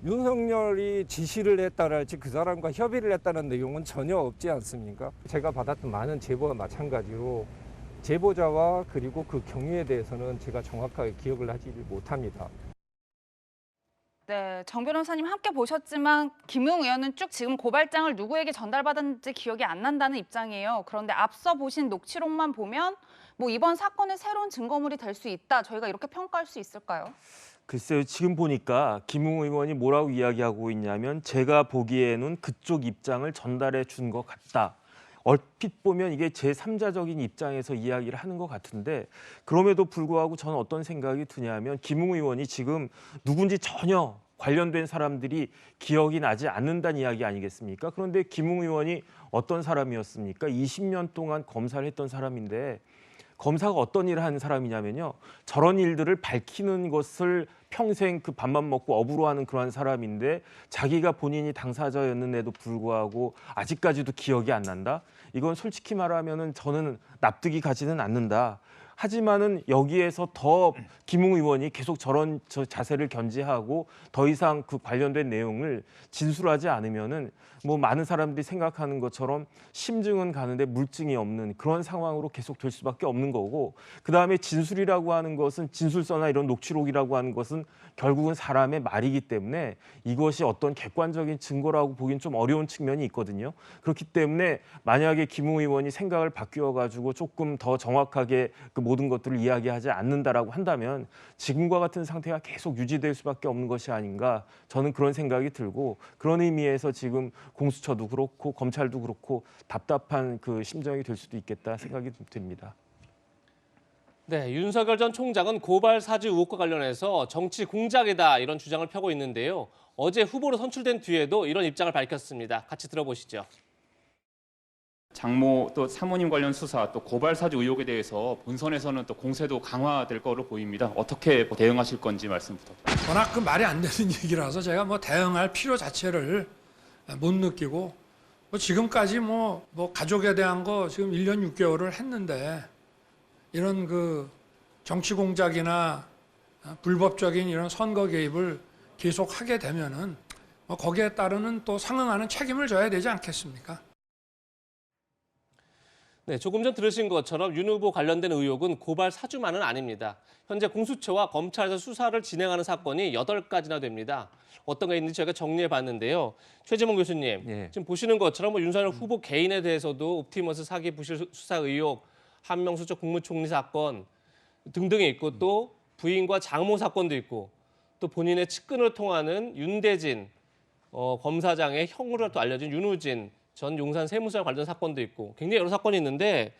윤석열이 지시를 했다랄지 그 사람과 협의를 했다는 내용은 전혀 없지 않습니까? 제가 받았던 많은 제보와 마찬가지로 제보자와 그리고 그 경위에 대해서는 제가 정확하게 기억을 하지 못합니다. 네, 정 변호사님 함께 보셨지만 김웅 의원은 쭉 지금 고발장을 누구에게 전달받았는지 기억이 안 난다는 입장이에요. 그런데 앞서 보신 녹취록만 보면 뭐 이번 사건의 새로운 증거물이 될 수 있다. 저희가 이렇게 평가할 수 있을까요? 글쎄요, 지금 보니까 김웅 의원이 뭐라고 이야기하고 있냐면 제가 보기에는 그쪽 입장을 전달해 준 것 같다. 얼핏 보면 이게 제3자적인 입장에서 이야기를 하는 것 같은데, 그럼에도 불구하고 저는 어떤 생각이 드냐면 김웅 의원이 지금 누군지 전혀 관련된 사람들이 기억이 나지 않는다는 이야기 아니겠습니까? 그런데 김웅 의원이 어떤 사람이었습니까? 20년 동안 검사를 했던 사람인데, 검사가 어떤 일을 하는 사람이냐면요, 저런 일들을 밝히는 것을 평생 그 밥만 먹고 업으로 하는 그런 사람인데, 자기가 본인이 당사자였는데도 불구하고 아직까지도 기억이 안 난다? 이건 솔직히 말하면은 저는 납득이 가지는 않는다. 하지만은 여기에서 더 김웅 의원이 계속 저런 자세를 견지하고 더 이상 그 관련된 내용을 진술하지 않으면은 뭐 많은 사람들이 생각하는 것처럼 심증은 가는데 물증이 없는 그런 상황으로 계속 될 수밖에 없는 거고, 그다음에 진술이라고 하는 것은, 진술서나 이런 녹취록이라고 하는 것은 결국은 사람의 말이기 때문에 이것이 어떤 객관적인 증거라고 보기엔 좀 어려운 측면이 있거든요. 그렇기 때문에 만약에 김웅 의원이 생각을 바뀌어가지고 조금 더 정확하게 그 모든 것들을 이야기하지 않는다라고 한다면 지금과 같은 상태가 계속 유지될 수밖에 없는 것이 아닌가, 저는 그런 생각이 들고, 그런 의미에서 지금 공수처도 그렇고 검찰도 그렇고 답답한 그 심정이 될 수도 있겠다 생각이 듭니다. 네, 윤석열 전 총장은 고발 사주 의혹과 관련해서 정치 공작이다 이런 주장을 펴고 있는데요. 어제 후보로 선출된 뒤에도 이런 입장을 밝혔습니다. 같이 들어보시죠. 장모 또 사모님 관련 수사 또 고발 사주 의혹에 대해서 본선에서는 또 공세도 강화될 거로 보입니다. 어떻게 대응하실 건지 말씀 부탁드립니다. 워낙 그 말이 안 되는 얘기라서 제가 뭐 대응할 필요 자체를 못 느끼고, 뭐 지금까지 뭐 가족에 대한 거 지금 1년 6개월을 했는데 이런 그 정치 공작이나 불법적인 이런 선거 개입을 계속 하게 되면은 뭐 거기에 따르는 또 상응하는 책임을 져야 되지 않겠습니까? 네, 조금 전 들으신 것처럼 윤 후보 관련된 의혹은 고발 사주만은 아닙니다. 현재 공수처와 검찰에서 수사를 진행하는 사건이 8가지나 됩니다. 어떤 게 있는지 저희가 정리해봤는데요. 최재문 교수님, 지금 보시는 것처럼 뭐 윤석열 후보 개인에 대해서도 옵티머스 사기 부실 수사 의혹, 한명수 전 국무총리 사건 등등이 있고, 또 부인과 장모 사건도 있고, 또 본인의 측근을 통하는 윤대진 검사장의 형으로 또 알려진 윤우진 전 용산 세무사 관련 사건도 있고, 굉장히 여러 사건이 있는데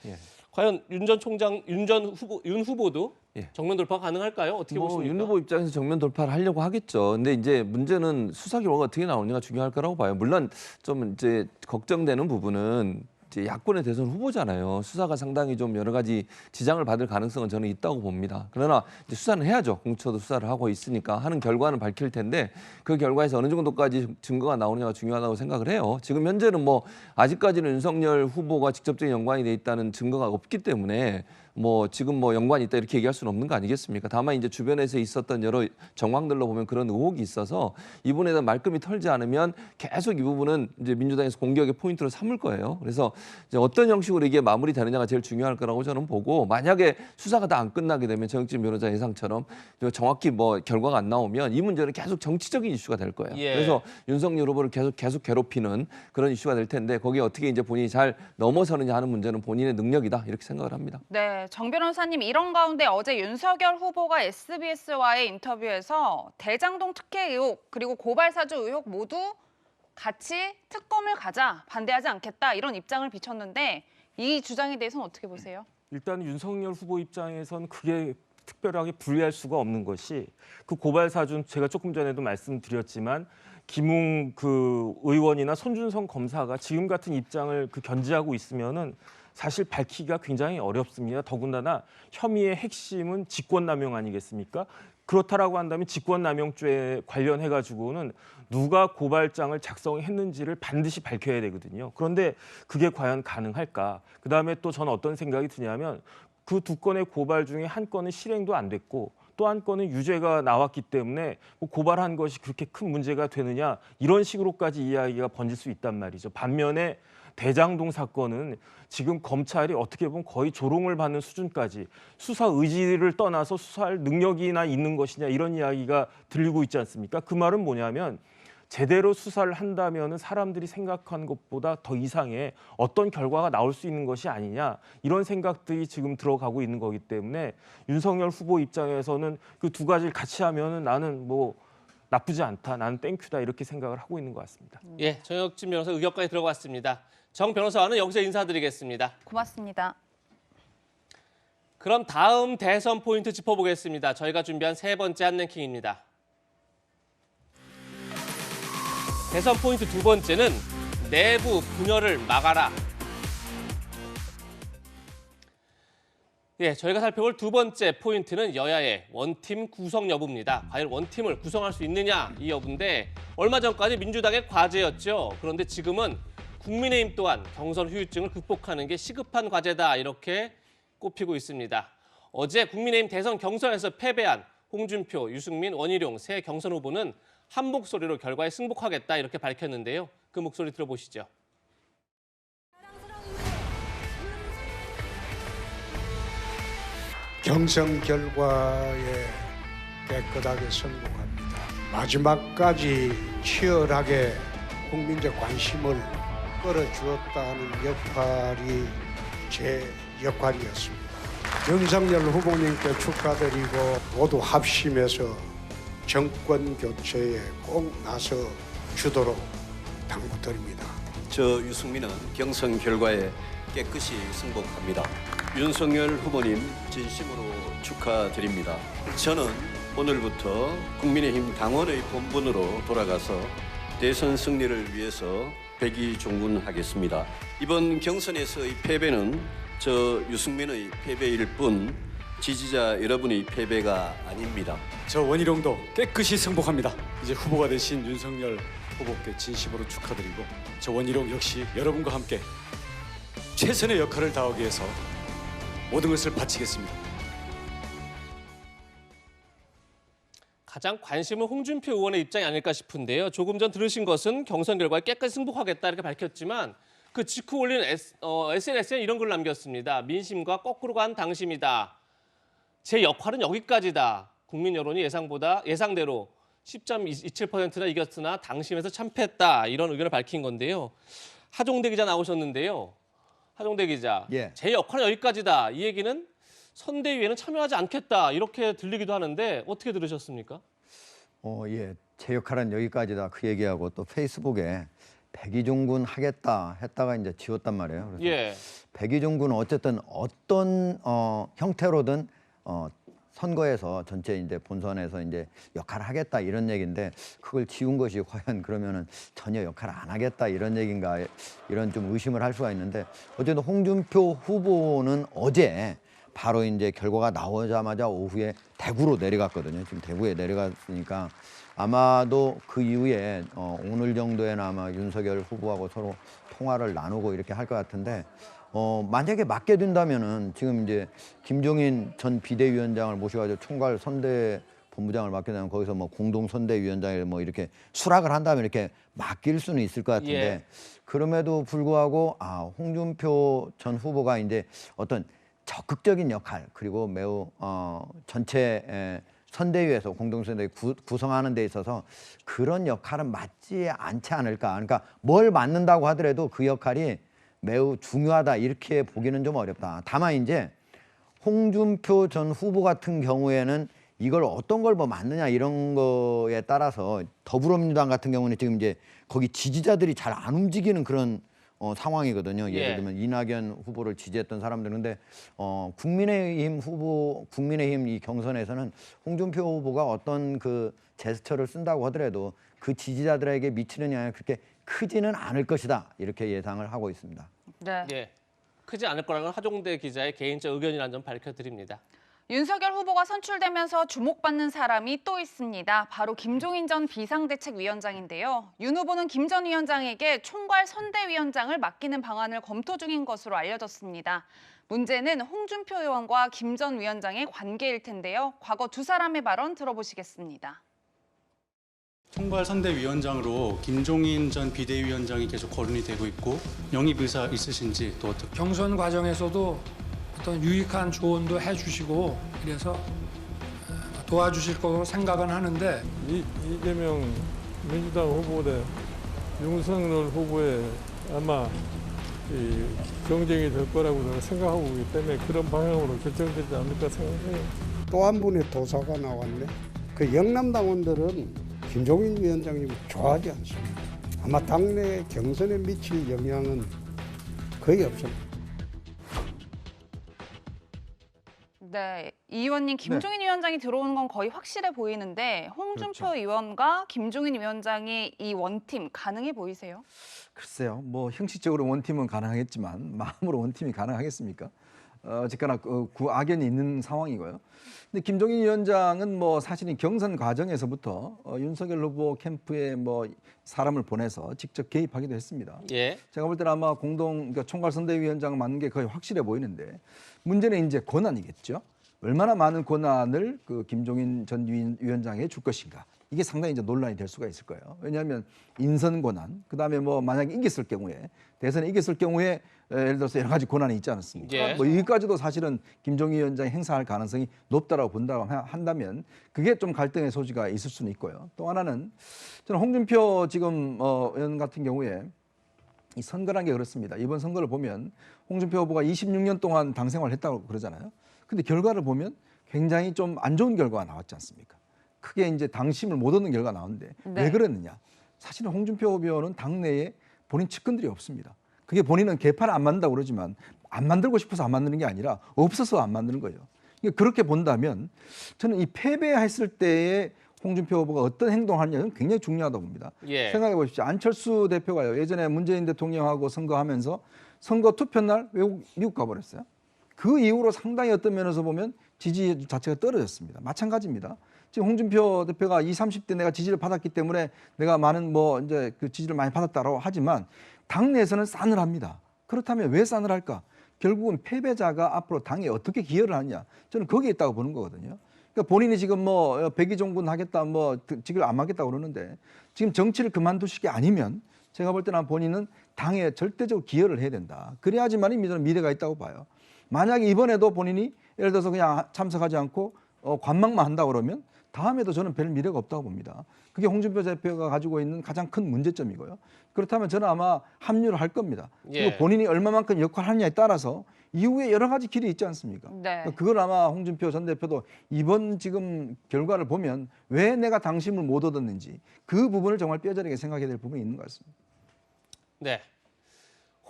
과연 윤 전 총장, 윤 후보도 정면 돌파 가능할까요? 어떻게 보십니까? 윤 후보 입장에서 정면 돌파를 하려고 하겠죠. 근데 이제 문제는 수사 결과가 어떻게 나오느냐가 중요할 거라고 봐요. 물론 좀 이제 걱정되는 부분은 이제 야권의 대선 후보잖아요. 수사가 상당히 좀 여러 가지 지장을 받을 가능성은 저는 있다고 봅니다. 그러나 이제 수사는 해야죠. 공수처도 수사를 하고 있으니까 하는 결과는 밝힐 텐데, 그 결과에서 어느 정도까지 증거가 나오느냐가 중요하다고 생각을 해요. 지금 현재는 뭐 아직까지는 윤석열 후보가 직접적인 연관이 돼 있다는 증거가 없기 때문에 뭐 지금 뭐 연관이 있다 이렇게 얘기할 수는 없는 거 아니겠습니까? 다만 이제 주변에서 있었던 여러 정황들로 보면 그런 의혹이 있어서 이 부분에 대한 말끔히 털지 않으면 계속 이 부분은 이제 민주당에서 공격의 포인트로 삼을 거예요. 그래서 이제 어떤 형식으로 이게 마무리되느냐가 제일 중요할 거라고 저는 보고, 만약에 수사가 다 안 끝나게 되면 정혁진 변호사 예상처럼 정확히 뭐 결과가 안 나오면 이 문제는 계속 정치적인 이슈가 될 거예요. 예. 그래서 윤석열 후보를 계속 괴롭히는 그런 이슈가 될 텐데, 거기에 어떻게 이제 본인이 잘 넘어서느냐 하는 문제는 본인의 능력이다 이렇게 생각을 합니다. 네, 정 변호사님, 이런 가운데 어제 윤석열 후보가 SBS와의 인터뷰에서 대장동 특혜 의혹 그리고 고발 사주 의혹 모두 같이 특검을 가자, 반대하지 않겠다 이런 입장을 비췄는데, 이 주장에 대해서는 어떻게 보세요? 일단 윤석열 후보 입장에선 그게 특별하게 불리할 수가 없는 것이, 그 고발 사주는 제가 조금 전에도 말씀드렸지만 김웅 그 의원이나 손준성 검사가 지금 같은 입장을 견지하고 있으면은 사실 밝히기가 굉장히 어렵습니다. 더군다나 혐의의 핵심은 직권남용 아니겠습니까? 그렇다라고 한다면 직권남용죄에 관련해 가지고는 누가 고발장을 작성했는지를 반드시 밝혀야 되거든요. 그런데 그게 과연 가능할까? 그다음에 또 저는 어떤 생각이 드냐면, 그 두 건의 고발 중에 한 건은 실행도 안 됐고 또 한 건은 유죄가 나왔기 때문에 뭐 고발한 것이 그렇게 큰 문제가 되느냐, 이런 식으로까지 이야기가 번질 수 있단 말이죠. 반면에 대장동 사건은 지금 검찰이 어떻게 보면 거의 조롱을 받는 수준까지, 수사 의지를 떠나서 수사할 능력이나 있는 것이냐 이런 이야기가 들리고 있지 않습니까? 그 말은 뭐냐면, 제대로 수사를 한다면 사람들이 생각한 것보다 더 이상의 어떤 결과가 나올 수 있는 것이 아니냐, 이런 생각들이 지금 들어가고 있는 거기 때문에 윤석열 후보 입장에서는 그 두 가지를 같이 하면은 나는 뭐 나쁘지 않다, 나는 땡큐다 이렇게 생각을 하고 있는 것 같습니다. 예, 정혁진 변호사 의견까지 들어갔습니다. 정 변호사와는 여기서 인사드리겠습니다. 고맙습니다. 그럼 다음 대선 포인트 짚어보겠습니다. 저희가 준비한 세 번째 한랭킹입니다. 대선 포인트 두 번째는 내부 분열을 막아라. 예, 저희가 살펴볼 두 번째 포인트는 여야의 원팀 구성 여부입니다. 과연 원팀을 구성할 수 있느냐, 이 여부인데, 얼마 전까지 민주당의 과제였죠. 그런데 지금은 국민의힘 또한 경선 후유증을 극복하는 게 시급한 과제다, 이렇게 꼽히고 있습니다. 어제 국민의힘 대선 경선에서 패배한 홍준표, 유승민, 원희룡 세 경선 후보는 한 목소리로 결과에 승복하겠다 이렇게 밝혔는데요. 그 목소리 들어보시죠. 경선 결과에 깨끗하게 승복합니다. 마지막까지 치열하게 국민적 관심을 끌어주었다는 역할이 제 역할이었습니다. 윤석열 후보님께 축하드리고 모두 합심해서 정권 교체에 꼭 나서 주도록 당부드립니다. 저 유승민은 경선 결과에 깨끗이 승복합니다. 윤석열 후보님 진심으로 축하드립니다. 저는 오늘부터 국민의힘 당원의 본분으로 돌아가서 대선 승리를 위해서 백의종군하겠습니다. 이번 경선에서의 패배는 저 유승민의 패배일 뿐 지지자 여러분의 패배가 아닙니다. 저 원희룡도 깨끗이 승복합니다. 이제 후보가 되신 윤석열 후보께 진심으로 축하드리고, 저 원희룡 역시 여러분과 함께 최선의 역할을 다하기 위해서 모든 것을 바치겠습니다. 가장 관심은 홍준표 의원의 입장이 아닐까 싶은데요. 조금 전 들으신 것은 경선 결과에 깨끗이 승복하겠다 이렇게 밝혔지만, 그 직후 올린 SNS에 이런 글을 남겼습니다. 민심과 거꾸로 간 당심이다. 제 역할은 여기까지다. 국민 여론이 예상대로 10.27%나 이겼으나 당심에서 참패했다. 이런 의견을 밝힌 건데요. 하종대 기자 나오셨는데요. 하종대 기자, 예. 제 역할은 여기까지다. 이 얘기는 선대위에는 참여하지 않겠다. 이렇게 들리기도 하는데 어떻게 들으셨습니까? 예. 제 역할은 여기까지다. 그 얘기하고 또 페이스북에 백의종군 하겠다 했다가 이제 지웠단 말이에요. 그래서 예. 백의종군은 어쨌든 어떤 형태로든 선거에서 전체 이제 본선에서 이제 역할을 하겠다 이런 얘기인데, 그걸 지운 것이 과연 그러면은 전혀 역할을 안 하겠다 이런 얘기인가, 이런 좀 의심을 할 수가 있는데, 어쨌든 홍준표 후보는 어제 바로 이제 결과가 나오자마자 오후에 대구로 내려갔거든요. 지금 대구에 내려갔으니까 아마도 그 이후에 오늘 정도에는 아마 윤석열 후보하고 서로 통화를 나누고 이렇게 할 것 같은데, 만약에 맡게 된다면은 지금 이제 김종인 전 비대위원장을 모셔가지고 총괄 선대 본부장을 맡게 되면 거기서 뭐 공동선대위원장에 뭐 이렇게 수락을 한다면 이렇게 맡길 수는 있을 것 같은데 예. 그럼에도 불구하고 홍준표 전 후보가 이제 어떤 적극적인 역할 그리고 매우 전체 선대위에서 공동선대위 구성하는 데 있어서 그런 역할은 맞지 않지 않을까. 그러니까 뭘 맡는다고 하더라도 그 역할이 매우 중요하다 이렇게 보기는 좀 어렵다. 다만 이제 홍준표 전 후보 같은 경우에는 이걸 어떤 걸 뭐 맞느냐 이런 거에 따라서 더불어민주당 같은 경우는 지금 이제 거기 지지자들이 잘 안 움직이는 그런 상황이거든요. 예를 들면 이낙연 후보를 지지했던 사람들 근데 국민의힘 이 경선에서는 홍준표 후보가 어떤 그 제스처를 쓴다고 하더라도 그 지지자들에게 미치는 영향이 그렇게 크지는 않을 것이다 이렇게 예상을 하고 있습니다. 네. 예, 크지 않을 거라는 하종대 기자의 개인적 의견이라는 점 밝혀드립니다. 윤석열 후보가 선출되면서 주목받는 사람이 또 있습니다. 바로 김종인 전 비상대책위원장인데요. 윤 후보는 김 전 위원장에게 총괄 선대위원장을 맡기는 방안을 검토 중인 것으로 알려졌습니다. 문제는 홍준표 의원과 김 전 위원장의 관계일 텐데요. 과거 두 사람의 발언 들어보시겠습니다. 총괄 선대위원장으로 김종인 전 비대위원장이 계속 거론이 되고 있고 영입 의사 있으신지 또 어떻게? 경선 과정에서도 어떤 유익한 조언도 해주시고 그래서 도와주실 거로 생각은 하는데 이재명 민주당 후보 대 윤석열 후보의 아마 경쟁이 될 거라고 저는 생각하고 있기 때문에 그런 방향으로 결정되지 않을까 생각해요. 또 한 분의 도사가 나왔네. 그 영남당원들은 김종인 위원장님을 좋아하지 않습니다. 아마 당내 경선에 미칠 영향은 거의 없습니다. 네, 이 의원님 김종인 위원장이 들어오는 건 거의 확실해 보이는데 홍준표 의원과 김종인 위원장의 이 원팀 가능해 보이세요? 글쎄요. 뭐 형식적으로 원팀은 가능하겠지만 마음으로 원팀이 가능하겠습니까? 어쨌거나 그 악연이 있는 상황이고요. 근데 김종인 위원장은 뭐 사실은 경선 과정에서부터 윤석열 후보 캠프에 뭐 사람을 보내서 직접 개입하기도 했습니다. 예. 제가 볼 때는 아마 그러니까 총괄선대위원장 맞는 게 거의 확실해 보이는데 문제는 이제 권한이겠죠. 얼마나 많은 권한을 그 김종인 전 위원장에 줄 것인가. 이게 상당히 이제 논란이 될 수가 있을 거예요. 왜냐하면 인선 권한, 그다음에 뭐 만약에 이겼을 경우에 대선에 이겼을 경우에 예를 들어서 여러 가지 권한이 있지 않습니까? 예. 뭐 여기까지도 사실은 김종인 위원장이 행사할 가능성이 높다라고 본다고 한다면 그게 좀 갈등의 소지가 있을 수는 있고요. 또 하나는 저는 홍준표 지금 의원 같은 경우에 이 선거란 게 그렇습니다. 이번 선거를 보면 홍준표 후보가 26년 동안 당 생활을 했다고 그러잖아요. 근데 결과를 보면 굉장히 좀 안 좋은 결과가 나왔지 않습니까? 크게 이제 당심을 못 얻는 결과가 나오는데 왜 그랬느냐? 사실은 홍준표 후보는 당내에 본인 측근들이 없습니다. 그게 본인은 개판을 안 만든다고 그러지만 안 만들고 싶어서 안 만드는 게 아니라 없어서 안 만드는 거예요. 그렇게 본다면 저는 이 패배했을 때의 홍준표 후보가 어떤 행동을 하느냐는 굉장히 중요하다고 봅니다. 예. 생각해 보십시오. 안철수 대표가요. 예전에 문재인 대통령하고 선거하면서 선거 투표날 미국 가버렸어요. 그 이후로 상당히 어떤 면에서 보면 지지 자체가 떨어졌습니다. 마찬가지입니다. 지금 홍준표 대표가 20, 30대 내가 지지를 받았기 때문에 내가 많은 뭐 이제 그 지지를 많이 받았다라고 하지만 당내에서는 싸늘합니다. 그렇다면 왜 싸늘할까? 결국은 패배자가 앞으로 당에 어떻게 기여를 하느냐. 저는 거기에 있다고 보는 거거든요. 그러니까 본인이 지금 뭐 백의종군 하겠다, 뭐 직을 안 하겠다고 그러는데 지금 정치를 그만두실 게 아니면 제가 볼 때는 본인은 당에 절대적으로 기여를 해야 된다. 그래야지만 저는 미래가 있다고 봐요. 만약에 이번에도 본인이 예를 들어서 그냥 참석하지 않고 관망만 한다고 그러면 다음에도 저는 별 미래가 없다고 봅니다. 그게 홍준표 대표가 가지고 있는 가장 큰 문제점이고요. 그렇다면 저는 아마 합류를 할 겁니다. 그리고 본인이 얼마만큼 역할을 하느냐에 따라서 이후에 여러 가지 길이 있지 않습니까? 네. 그걸 아마 홍준표 전 대표도 이번 지금 결과를 보면 왜 내가 당심을 못 얻었는지 그 부분을 정말 뼈저리게 생각해야 될 부분이 있는 것 같습니다. 네.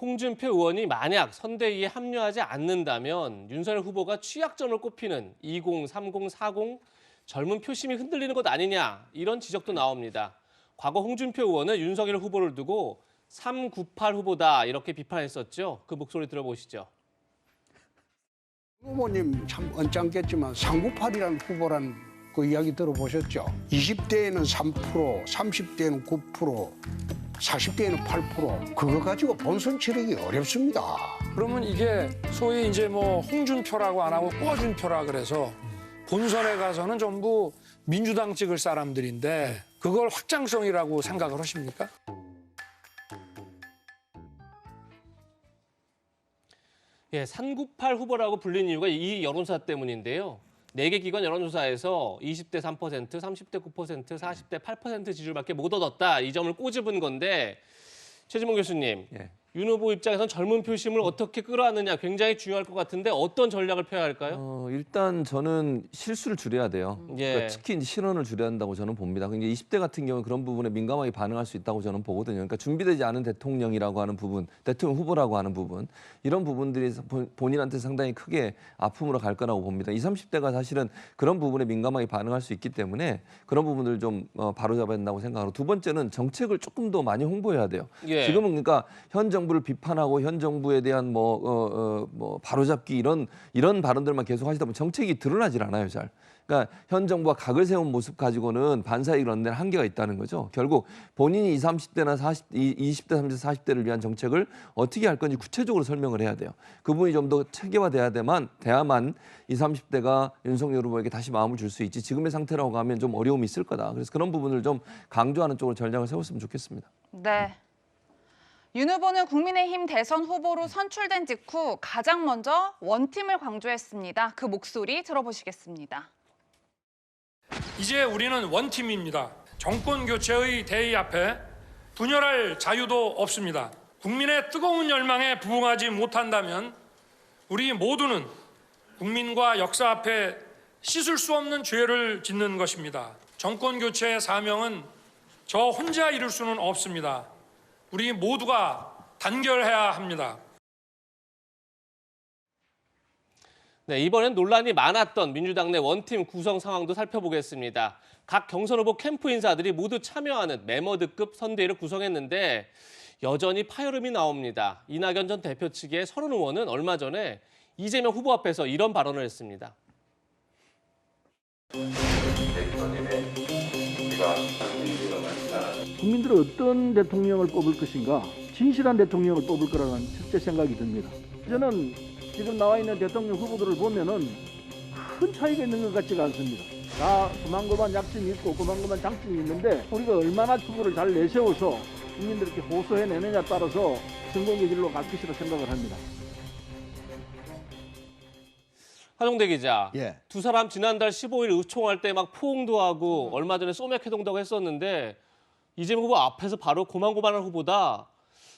홍준표 의원이 만약 선대위에 합류하지 않는다면 윤석열 후보가 취약점을 꼽히는 20, 30, 40 젊은 표심이 흔들리는 것 아니냐 이런 지적도 나옵니다. 과거 홍준표 의원은 윤석열 후보를 두고 398 후보다 이렇게 비판했었죠. 그 목소리 들어보시죠. 후보님 참 언짢겠지만 398이라는 후보라는 그 이야기 들어보셨죠? 20대에는 3%, 30대에는 9%, 40대에는 8%. 그거 가지고 본선 치르기 어렵습니다. 그러면 이게 소위 이제 뭐 홍준표라고 안 하고 꿔준표라 그래서 본선에 가서는 전부 민주당 찍을 사람들인데 그걸 확장성이라고 생각을 하십니까? 예, 398 후보라고 불린 이유가 이 여론조사 때문인데요. 4개 기관 여론조사에서 20대 3%, 30대 9%, 40대 8% 지지율밖에 못 얻었다. 이 점을 꼬집은 건데 최진봉 교수님, 윤 후보 입장에서는 젊은 표심을 어떻게 끌어안느냐 굉장히 중요할 것 같은데 어떤 전략을 펴야 할까요? 일단 저는 실수를 줄여야 돼요. 예. 그러니까 특히 이제 실언을 줄여야 한다고 저는 봅니다. 근데 20대 같은 경우는 그런 부분에 민감하게 반응할 수 있다고 저는 보거든요. 그러니까 준비되지 않은 대통령이라고 하는 부분, 대통령 후보라고 하는 부분, 이런 부분들이 본인한테 상당히 크게 아픔으로 갈 거라고 봅니다. 20, 30대가 사실은 그런 부분에 민감하게 반응할 수 있기 때문에 그런 부분을 좀 바로잡아야 된다고 생각하고, 두 번째는 정책을 조금 더 많이 홍보해야 돼요. 예. 지금은 그러니까 현 정부를 비판하고 현 정부에 대한 바로잡기 이런 발언들만 계속 하시다 보면 정책이 드러나질 않아요, 잘. 그러니까 현 정부가 각을 세운 모습 가지고는 반사이익을 얻는 한계가 있다는 거죠. 결국 본인이 20, 30대나 20대, 30대, 40대를 위한 정책을 어떻게 할 건지 구체적으로 설명을 해야 돼요. 그 부분이 좀 더 체계화돼야 돼야만 20, 30대가 윤석열 후보에게 다시 마음을 줄 수 있지, 지금의 상태라고 가면 좀 어려움이 있을 거다. 그래서 그런 부분을 좀 강조하는 쪽으로 전략을 세웠으면 좋겠습니다. 네. 윤 후보는 국민의힘 대선 후보로 선출된 직후 가장 먼저 원팀을 강조했습니다. 그 목소리 들어보시겠습니다. 이제 우리는 원팀입니다. 정권 교체의 대의 앞에 분열할 자유도 없습니다. 국민의 뜨거운 열망에 부응하지 못한다면 우리 모두는 국민과 역사 앞에 씻을 수 없는 죄를 짓는 것입니다. 정권 교체의 사명은 저 혼자 이룰 수는 없습니다. 우리 모두가 단결해야 합니다. 네, 이번엔 논란이 많았던 민주당 내 원팀 구성 상황도 살펴보겠습니다. 각 경선 후보 캠프 인사들이 모두 참여하는 메머드급 선대위를 구성했는데 여전히 파열음이 나옵니다. 이낙연 전 대표 측의 서른 의원은 얼마 전에 이재명 후보 앞에서 이런 발언을 했습니다. 국민들은 어떤 대통령을 뽑을 것인가, 진실한 대통령을 뽑을 거라는 첫째 생각이 듭니다. 저는 지금 나와 있는 대통령 후보들을 보면은 큰 차이가 있는 것 같지가 않습니다. 다 그만그만 약점이 있고 그만그만 장점이 있는데 우리가 얼마나 후보를 잘 내세워서 국민들께 호소해내느냐에 따라서 성공의 길로 갈 것이라 생각을 합니다. 하종대 기자, 예. 두 사람 지난달 15일 의총할 때 막 포옹도 하고 얼마 전에 소맥회동도 하고 했었는데 이재명 후보 앞에서 바로 고만고만한 후보다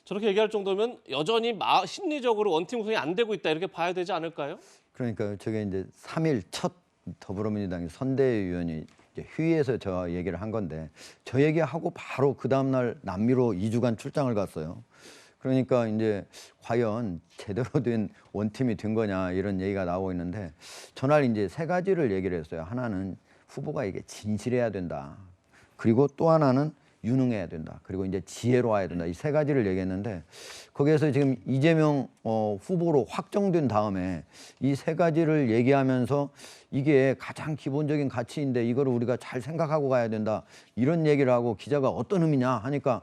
저렇게 얘기할 정도면 여전히 심리적으로 원팀 구성이 안 되고 있다 이렇게 봐야 되지 않을까요? 그러니까 저게 이제 3일 첫 더불어민주당 선대위원이 이제 회의에서 저 얘기를 한 건데 저 얘기하고 바로 그 다음날 남미로 2주간 출장을 갔어요. 그러니까 이제 과연 제대로 된 원팀이 된 거냐 이런 얘기가 나오고 있는데 전날 이제 세 가지를 얘기를 했어요. 하나는 후보가 이게 진실해야 된다. 그리고 또 하나는 유능해야 된다. 그리고 이제 지혜로워야 된다. 이 세 가지를 얘기했는데 거기에서 지금 이재명 후보로 확정된 다음에 이 세 가지를 얘기하면서 이게 가장 기본적인 가치인데 이거를 우리가 잘 생각하고 가야 된다. 이런 얘기를 하고 기자가 어떤 의미냐 하니까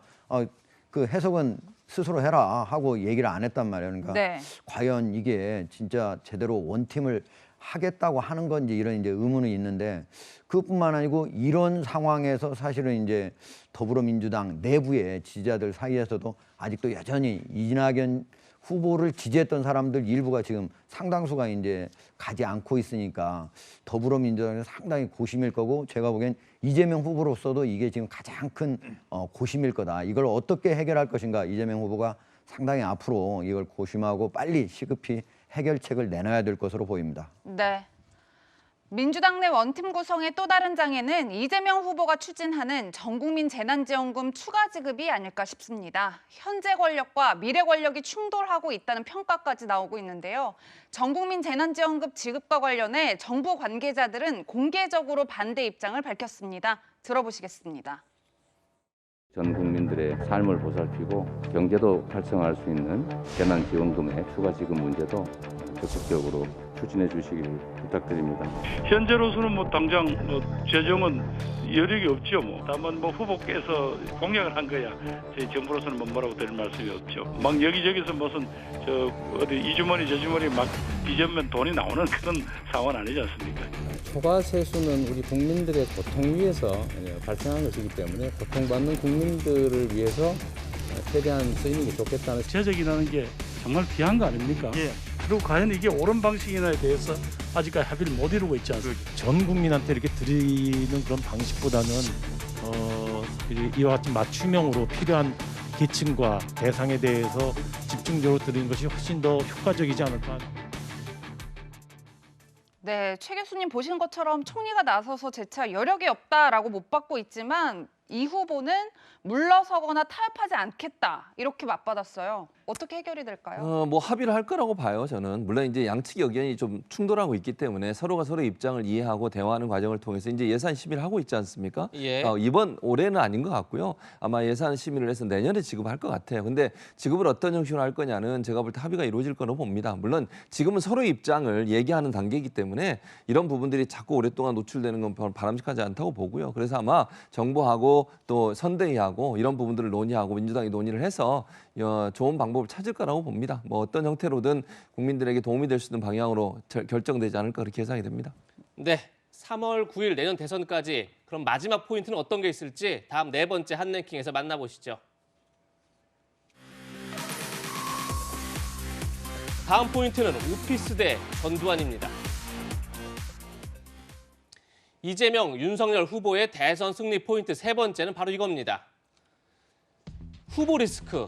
그 해석은 스스로 해라 하고 얘기를 안 했단 말이에요. 그러니까 네. 과연 이게 진짜 제대로 원팀을 하겠다고 하는 건지 이런 이제 의문이 있는데 그것뿐만 아니고 이런 상황에서 사실은 이제 더불어민주당 내부의 지지자들 사이에서도 아직도 여전히 이낙연 후보를 지지했던 사람들 일부가 지금 상당수가 이제 가지 않고 있으니까 더불어민주당은 상당히 고심일 거고 제가 보기엔 이재명 후보로서도 이게 지금 가장 큰 고심일 거다. 이걸 어떻게 해결할 것인가 이재명 후보가 상당히 앞으로 이걸 고심하고 빨리 시급히 해결책을 내놔야 될 것으로 보입니다. 네. 민주당 내 원팀 구성의 또 다른 장애는 이재명 후보가 추진하는 전국민 재난지원금 추가 지급이 아닐까 싶습니다. 현재 권력과 미래 권력이 충돌하고 있다는 평가까지 나오고 있는데요. 전국민 재난지원금 지급과 관련해 정부 관계자들은 공개적으로 반대 입장을 밝혔습니다. 들어보시겠습니다. 전 국민들의 삶을 보살피고 경제도 활성화할 수 있는 재난지원금의 추가 지급 문제도 적극적으로 추진해 주시길 부탁드립니다. 현재로서는 뭐 당장 뭐 재정은 여력이 없죠. 뭐 다만 뭐 후보께서 공약을 한 거야. 저희 정부로서는 뭐 뭐라고 드릴 말씀이 없죠. 막 여기저기서 무슨 저 어디 이 주머니 저 주머니 막 뒤집으면 돈이 나오는 그런 상황은 아니지 않습니까? 초과 세수는 우리 국민들의 고통 위해서 발생한 것이기 때문에 고통받는 국민들을 위해서 최대한 쓰이는 게 좋겠다는. 재적이라는 게 정말 귀한 거 아닙니까? 예. 그리고 과연 이게 옳은 방식이냐에 대해서 아직까지 합의를 못 이루고 있지 않습니까? 전 국민한테 이렇게 드리는 그런 방식보다는 이와 같은 맞춤형으로 필요한 계층과 대상에 대해서 집중적으로 드리는 것이 훨씬 더 효과적이지 않을까. 네, 최 교수님 보신 것처럼 총리가 나서서 재차 여력이 없다라고 못 받고 있지만 이 후보는 물러서거나 타협하지 않겠다 이렇게 맞받았어요. 어떻게 해결이 될까요? 뭐 합의를 할 거라고 봐요, 저는. 물론 이제 양측의 의견이 좀 충돌하고 있기 때문에 서로가 서로의 입장을 이해하고 대화하는 과정을 통해서 이제 예산 심의를 하고 있지 않습니까? 예. 이번 올해는 아닌 것 같고요. 아마 예산 심의를 해서 내년에 지급할 것 같아요. 근데 지급을 어떤 형식으로 할 거냐는 제가 볼 때 합의가 이루어질 거라고 봅니다. 물론 지금은 서로의 입장을 얘기하는 단계이기 때문에 이런 부분들이 자꾸 오랫동안 노출되는 건 바람직하지 않다고 보고요. 그래서 아마 정부하고 또 선대위하고 이런 부분들을 논의하고 민주당이 논의를 해서 좋은 방법을 찾을 거라고 봅니다. 뭐 어떤 형태로든 국민들에게 도움이 될 수 있는 방향으로 결정되지 않을까 그렇게 예상이 됩니다. 네, 3월 9일 내년 대선까지 그럼 마지막 포인트는 어떤 게 있을지 다음 네 번째 한랭킹에서 만나보시죠. 다음 포인트는 오피스 대 전두환입니다. 이재명, 윤석열 후보의 대선 승리 포인트 세 번째는 바로 이겁니다. 후보 리스크.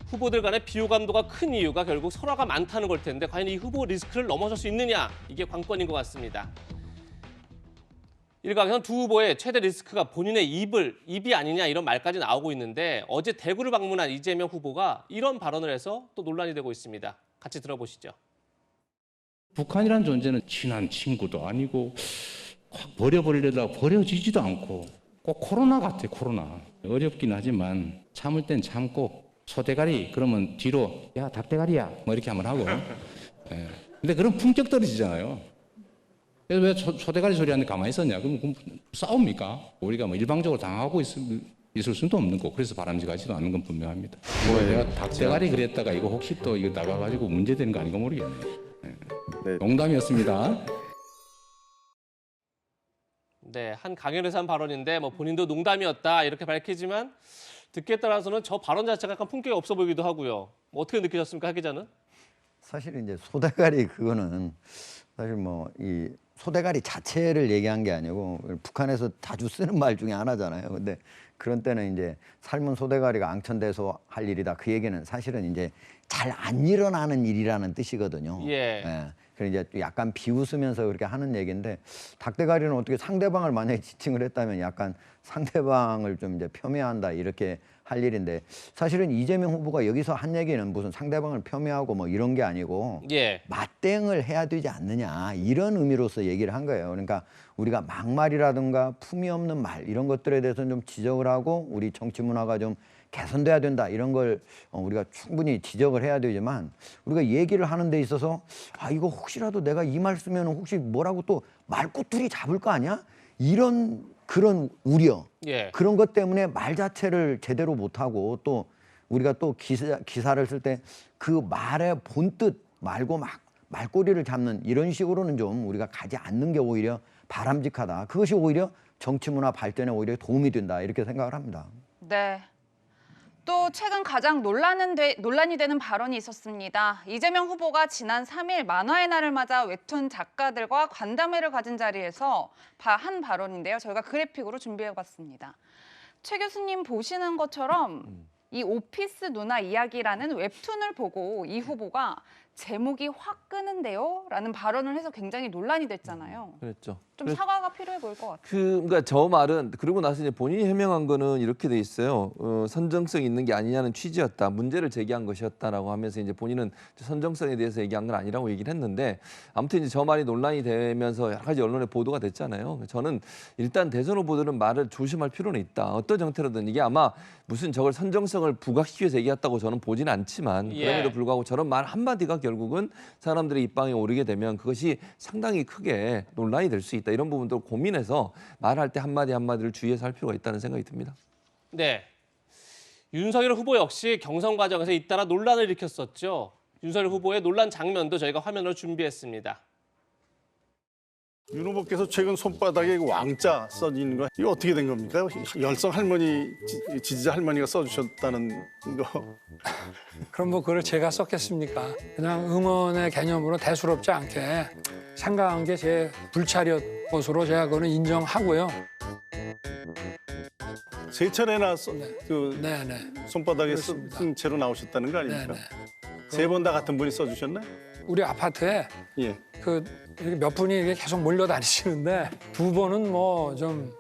후보들 간의 비호감도가 큰 이유가 결국 설화가 많다는 걸 텐데 과연 이 후보 리스크를 넘어설 수 있느냐? 이게 관건인 것 같습니다. 일각에서는 두 후보의 최대 리스크가 본인의 입이 아니냐 이런 말까지 나오고 있는데 어제 대구를 방문한 이재명 후보가 이런 발언을 해서 또 논란이 되고 있습니다. 같이 들어보시죠. 북한이라는 존재는 친한 친구도 아니고 확 버려버리려다가 버려지지도 않고 꼭 코로나 같아, 코로나. 어렵긴 하지만 참을 땐 참고 소대가리 그러면 뒤로 야 닭대가리야 뭐 이렇게 한번 하고 예. 근데 그런 품격 떨어지잖아요. 그래서 왜 소대가리 소리 하는데 가만히 있었냐? 그럼 싸웁니까? 우리가 뭐 일방적으로 당하고 있을 수도 없는 거. 그래서 바람직하지도 않은 건 분명합니다. 뭐 내가 닭대가리 그랬다가 이거 혹시 또 이거 나가가지고 문제되는 거 아닌가 모르겠네요. 네. 농담이었습니다. 네, 한 강연에서 한 발언인데 뭐 본인도 농담이었다 이렇게 밝히지만 듣기에 따라서는 저 발언 자체가 약간 품격이 없어 보이기도 하고요. 뭐 어떻게 느끼셨습니까, 하 기자는? 사실 이제 소대가리 그거는 사실 뭐 이 소대가리 자체를 얘기한 게 아니고 북한에서 자주 쓰는 말 중에 하나잖아요. 근데 그런 때는 이제 삶은 소대가리가 앙천대소 할 일이다. 그 얘기는 사실은 이제 잘 안 일어나는 일이라는 뜻이거든요. 예. 그래서 이제 약간 비웃으면서 그렇게 하는 얘기인데 닭대가리는 어떻게 상대방을 만약에 지칭을 했다면 약간 상대방을 좀 이제 폄훼한다 이렇게 할 일인데 사실은 이재명 후보가 여기서 한 얘기는 무슨 상대방을 폄훼하고 뭐 이런 게 아니고 예. 맞대응을 해야 되지 않느냐 이런 의미로서 얘기를 한 거예요. 그러니까 우리가 막말이라든가 품위 없는 말 이런 것들에 대해서는 좀 지적을 하고 우리 정치 문화가 좀 개선돼야 된다 이런 걸 우리가 충분히 지적을 해야 되지만 우리가 얘기를 하는 데 있어서 아 이거 혹시라도 내가 이 말 쓰면 혹시 뭐라고 또 말꼬투리 잡을 거 아니야? 이런 그런 우려 예. 그런 것 때문에 말 자체를 제대로 못하고 또 우리가 또 기사를 쓸 때 그 말의 본뜻 말고 막 말꼬리를 잡는 이런 식으로는 좀 우리가 가지 않는 게 오히려 바람직하다. 그것이 오히려 정치 문화 발전에 오히려 도움이 된다 이렇게 생각을 합니다. 네. 또 최근 가장 논란이 되는 발언이 있었습니다. 이재명 후보가 지난 3일 만화의 날을 맞아 웹툰 작가들과 간담회를 가진 자리에서 한 발언인데요. 저희가 그래픽으로 준비해봤습니다. 최 교수님 보시는 것처럼 이 오피스 누나 이야기라는 웹툰을 보고 이 후보가 제목이 확 끄는데요? 라는 발언을 해서 굉장히 논란이 됐잖아요. 그랬죠. 좀 사과가 필요해 보일 것 같아요. 그러니까 저 말은 그러고 나서 이제 본인이 해명한 거는 이렇게 돼 있어요. 선정성 있는 게 아니냐는 취지였다. 문제를 제기한 것이었다라고 하면서 이제 본인은 선정성에 대해서 얘기한 건 아니라고 얘기를 했는데 아무튼 이제 저 말이 논란이 되면서 여러 가지 언론에 보도가 됐잖아요. 저는 일단 대선 후보들은 말을 조심할 필요는 있다. 어떤 형태로든 이게 아마 무슨 저걸 선정성을 부각시키기 위해서 얘기했다고 저는 보진 않지만 예. 그럼에도 불구하고 저런 말 한마디가 결국은 사람들의 입방에 오르게 되면 그것이 상당히 크게 논란이 될 수 있다. 이런 부분도 고민해서 말할 때 한마디 한마디를 주의해서 할 필요가 있다는 생각이 듭니다. 네. 윤석열 후보 역시 경선 과정에서 잇따라 논란을 일으켰었죠. 윤석열 후보의 논란 장면도 저희가 화면으로 준비했습니다. 윤 후보께서 최근 손바닥에 왕자 써진 거 이거 어떻게 된 겁니까? 열성 할머니 지지자 할머니가 써주셨다는 거. 그럼 뭐 그걸 제가 썼겠습니까? 그냥 응원의 개념으로 대수롭지 않게 생각한 게 제 불찰이었 것으로 제가 그거는 인정하고요. 세 차례나 그 네네. 손바닥에 그렇습니다. 쓴 채로 나오셨다는 거 아닙니까? 네네. 세 번 다 같은 분이 써주셨나요? 우리 아파트에 예. 그 이렇게 몇 분이 이렇게 계속 몰려다니시는데 두 번은 뭐 좀